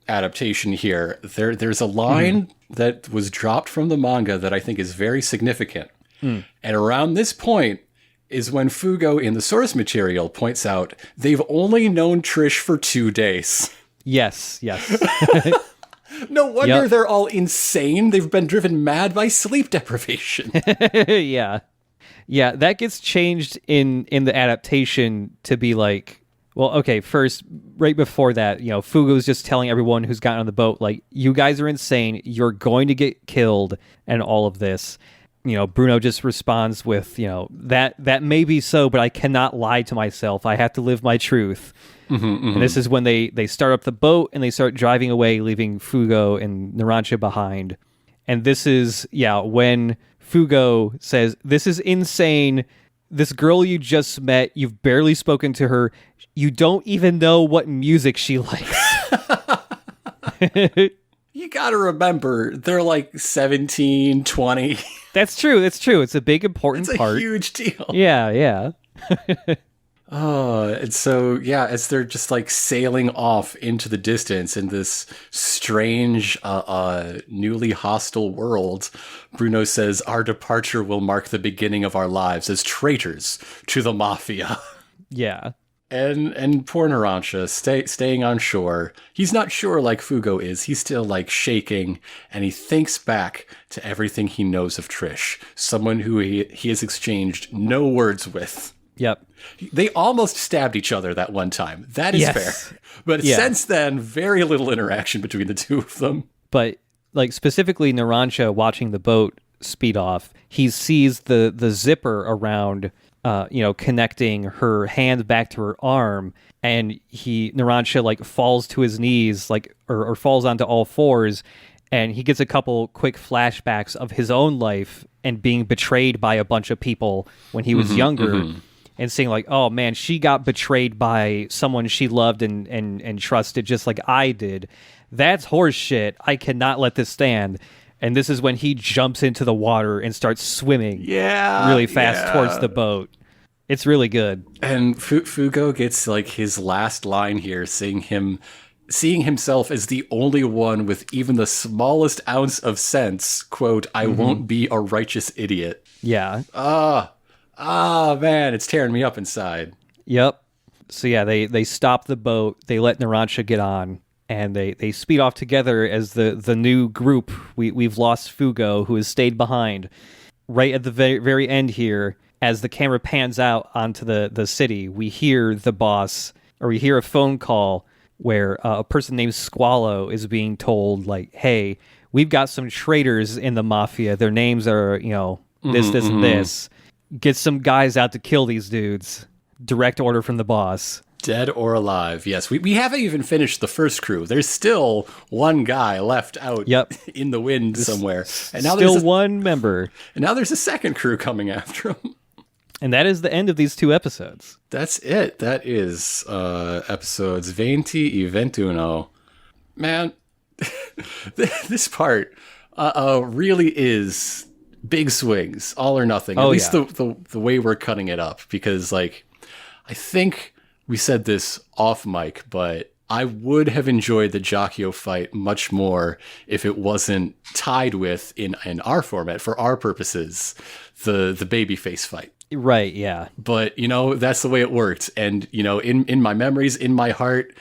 adaptation here. There's a line that was dropped from the manga that I think is very significant. And around this point is when Fugo in the source material points out they've only known Trish for 2 days. Yes. No wonder they're all insane. They've been driven mad by sleep deprivation. Yeah, that gets changed in the adaptation to be like, well, okay, first, right before that, Fugo's just telling everyone who's gotten on the boat, like, you guys are insane, you're going to get killed, and all of this. Bruno just responds with, that may be so, but I cannot lie to myself. I have to live my truth. And this is when they start up the boat and they start driving away, leaving Fugo and Narancia behind. And this is, when Fugo says, this is insane. This girl you just met, you've barely spoken to her. You don't even know what music she likes. You gotta remember, they're like 17, 20. That's true. It's a big, important part. It's a huge deal. Yeah. And so, as they're just like sailing off into the distance in this strange, newly hostile world, Bruno says, our departure will mark the beginning of our lives as traitors to the Mafia. Yeah. And poor Narancia, staying on shore. He's not sure like Fugo is. He's still like shaking, and he thinks back to everything he knows of Trish, someone who he has exchanged no words with. Yep. They almost stabbed each other that one time. That is fair. But since then, very little interaction between the two of them. But like specifically Narancia watching the boat speed off, he sees the zipper around connecting her hand back to her arm, and Narancia like falls to his knees, like or falls onto all fours, and he gets a couple quick flashbacks of his own life and being betrayed by a bunch of people when he was younger, and saying like, oh man, she got betrayed by someone she loved and trusted just like I did. That's horse shit. I cannot let this stand. And this is when he jumps into the water and starts swimming really fast towards the boat. It's really good. And Fugo gets like his last line here, seeing himself as the only one with even the smallest ounce of sense, quote, I won't be a righteous idiot. Yeah. Man, it's tearing me up inside. Yep. So yeah, they stop the boat, they let Narancia get on, and they speed off together as the new group. We've lost Fugo, who has stayed behind. Right at the very end here, as the camera pans out onto the city, we hear the boss, or we hear a phone call where a person named Squallow is being told, like, hey, we've got some traitors in the Mafia. Their names are, this, and this. Get some guys out to kill these dudes. Direct order from the boss. Dead or alive, yes. We haven't even finished the first crew. There's still one guy left out in the wind somewhere. And now there's one member. And now there's a second crew coming after him. And that is the end of these 2 episodes. That's it. That is episodes 20 y 21. Man, this part really is big swings, all or nothing. At least the way we're cutting it up. Because, like, I think we said this off mic, but I would have enjoyed the Jacchio fight much more if it wasn't tied with, in our format, for our purposes, the babyface fight. Right, yeah. But, that's the way it worked. And, in my memories, in my heart,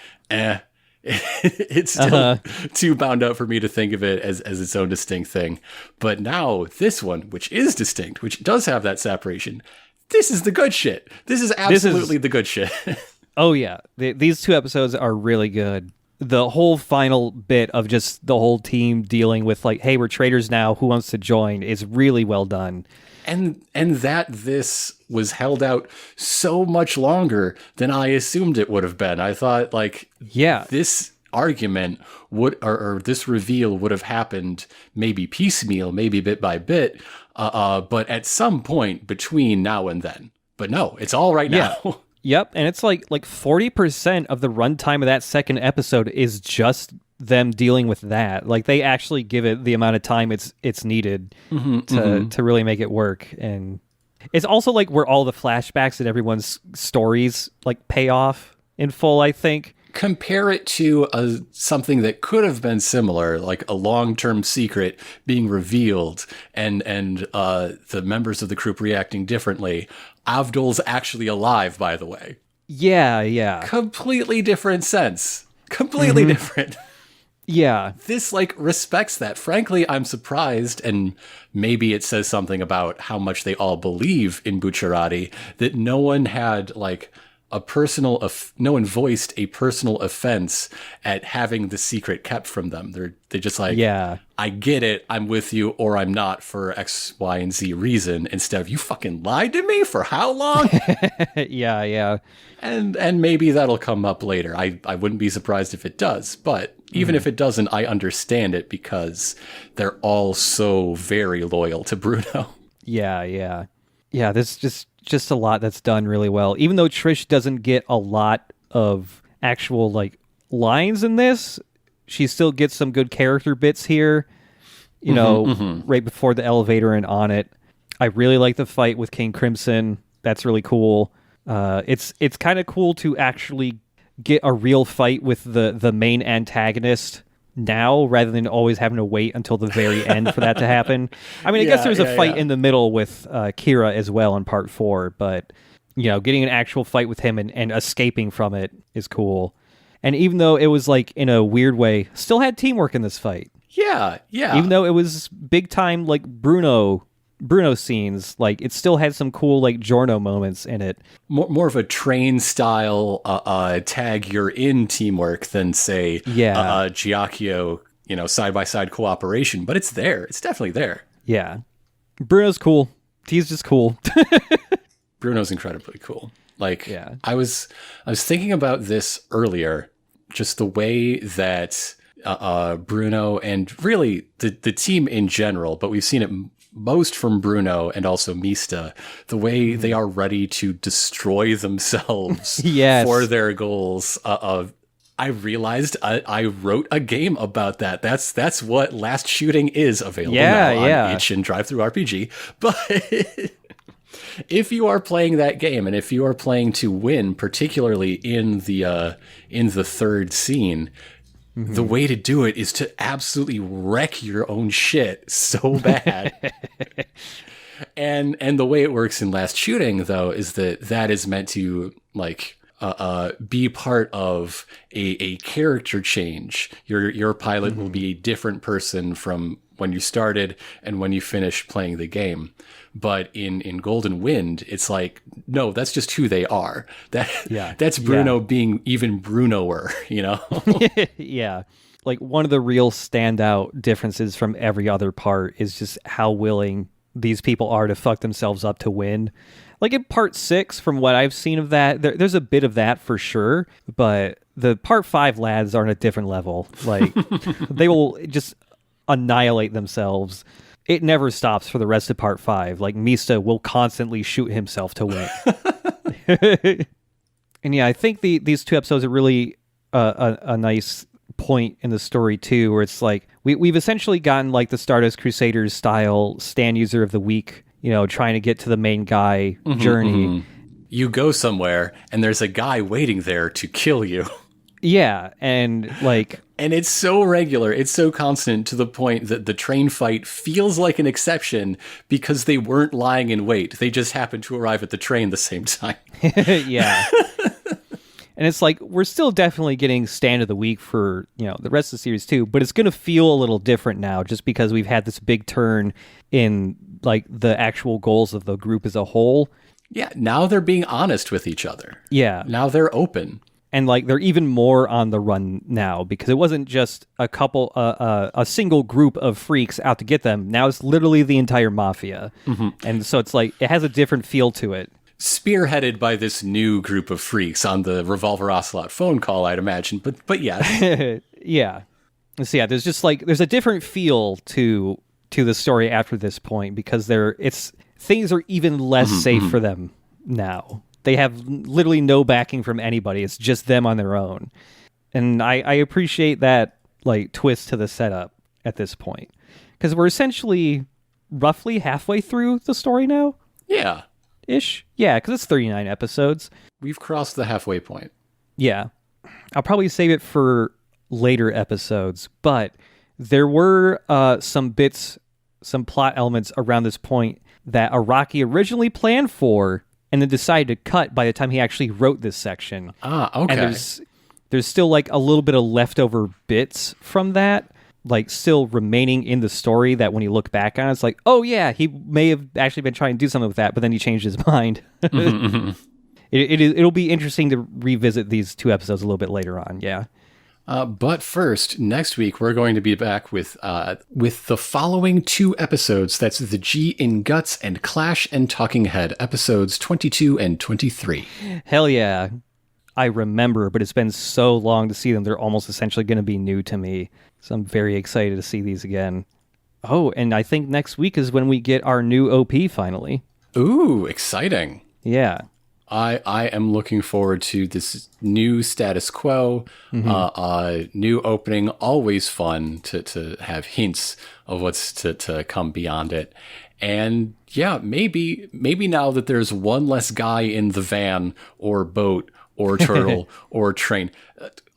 it's still too bound up for me to think of it as its own distinct thing. But now this one, which is distinct, which does have that separation, this is the good shit. This is absolutely the good shit. Oh, yeah. These 2 episodes are really good. The whole final bit of just the whole team dealing with, like, hey, we're traitors now, who wants to join, is really well done. And that this was held out so much longer than I assumed it would have been. I thought, like, this argument would, or this reveal would have happened maybe piecemeal, maybe bit by bit, but at some point between now and then. But no, it's all right now. Yep, and it's like 40% of the runtime of that second episode is just them dealing with that. Like, they actually give it the amount of time it's needed to really make it work. And it's also like where all the flashbacks and everyone's stories like pay off in full, I think. Compare it to something that could have been similar, like a long-term secret being revealed and the members of the group reacting differently. Avdol's actually alive, by the way. Yeah. Completely different sense. Completely different. Yeah. This, like, respects that. Frankly, I'm surprised, and maybe it says something about how much they all believe in Bucciarati, that no one had, like, no one voiced a personal offense at having the secret kept from them. They just like, I get it, I'm with you, or I'm not for X, Y, and Z reason, instead of, you fucking lied to me for how long? Yeah. And maybe that'll come up later. I wouldn't be surprised if it does, but even if it doesn't, I understand it because they're all so very loyal to Bruno. Yeah, there's just a lot that's done really well. Even though Trish doesn't get a lot of actual, like, lines in this, she still gets some good character bits here, right before the elevator and on it. I really like the fight with King Crimson. That's really cool. It's kind of cool to actually get a real fight with the main antagonist now, rather than always having to wait until the very end for that to happen. I mean, I guess there's a fight in the middle with Kira as well in part 4, but, getting an actual fight with him and escaping from it is cool. And even though it was, like, in a weird way, still had teamwork in this fight. Yeah. Even though it was big time, like, Bruno scenes, like, it still had some cool, like, Giorno moments in it. More of a train style tag you're in teamwork than, say, Giacchio, side by side cooperation. But it's there. It's definitely there. Yeah, Bruno's cool. He's just cool. Bruno's incredibly cool. Like, I was thinking about this earlier, just the way that Bruno and really the team in general, but we've seen it most from Bruno and also Mista, the way they are ready to destroy themselves Yes. for their goals. I realized I wrote a game about that. That's what Last Shooting is, available now on itch and DriveThruRPG. But if you are playing that game, and if you are playing to win, particularly in the third scene, the way to do it is to absolutely wreck your own shit so bad. and the way it works in Last Shooting, though, is that is meant to like be part of a character change. Your pilot will be a different person from when you started and when you finish playing the game. But in Golden Wind, it's like, no, that's just who they are. That's Bruno being even Brunoer, you know? Yeah. Like, one of the real standout differences from every other part is just how willing these people are to fuck themselves up to win. Like, in part 6, from what I've seen of that, there's a bit of that for sure, but the part 5 lads are on a different level. Like, they will just annihilate themselves. It never stops for the rest of part 5. Like, Mista will constantly shoot himself to win. And yeah, I think these 2 episodes are really a nice point in the story too, where it's like we've essentially gotten like the Stardust Crusaders style stand user of the week, you know, trying to get to the main guy journey. You go somewhere and there's a guy waiting there to kill you. Yeah, and like... And it's so regular, it's so constant, to the point that the train fight feels like an exception because they weren't lying in wait. They just happened to arrive at the train the same time. Yeah. And it's like, we're still definitely getting stand of the week for, you know, the rest of the series too, but it's going to feel a little different now just because we've had this big turn in like the actual goals of the group as a whole. Yeah, now they're being honest with each other. Yeah. Now they're open. And like they're even more on the run now because it wasn't just a single group of freaks out to get them. Now it's literally the entire mafia. And so it's like it has a different feel to it. Spearheaded by this new group of freaks on the Revolver Ocelot phone call, I'd imagine. But yeah. Yeah. So yeah, there's a different feel to the story after this point because things are even less safe for them now. They have literally no backing from anybody. It's just them on their own. And I appreciate that like twist to the setup at this point. Because we're essentially roughly halfway through the story now. Yeah. Ish. Yeah, because it's 39 episodes. We've crossed the halfway point. Yeah. I'll probably save it for later episodes. But there were some plot elements around this point that Araki originally planned for and then decided to cut by the time he actually wrote this section. Okay. And there's still like a little bit of leftover bits from that, like still remaining in the story that when you look back on it, it's like, oh yeah, he may have actually been trying to do something with that, but then he changed his mind. It'll be interesting to revisit these 2 episodes a little bit later on, yeah. But first, next week, we're going to be back with the following 2 episodes. That's the G in Guts and Clash and Talking Head, episodes 22 and 23. Hell yeah. I remember, but it's been so long to see them. They're almost essentially going to be new to me. So I'm very excited to see these again. Oh, and I think next week is when we get our new OP finally. Ooh, exciting. Yeah. I am looking forward to this new status quo, new opening. Always fun to have hints of what's to come beyond it. And yeah, maybe now that there's one less guy in the van or boat or turtle or train,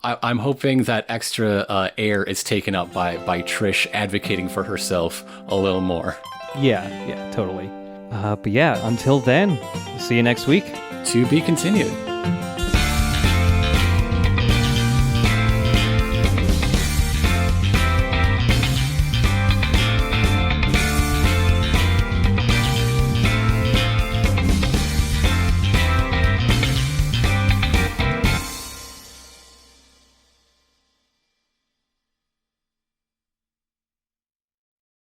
I'm hoping that extra air is taken up by Trish advocating for herself a little more. Yeah, totally. But yeah, until then, see you next week. To be continued.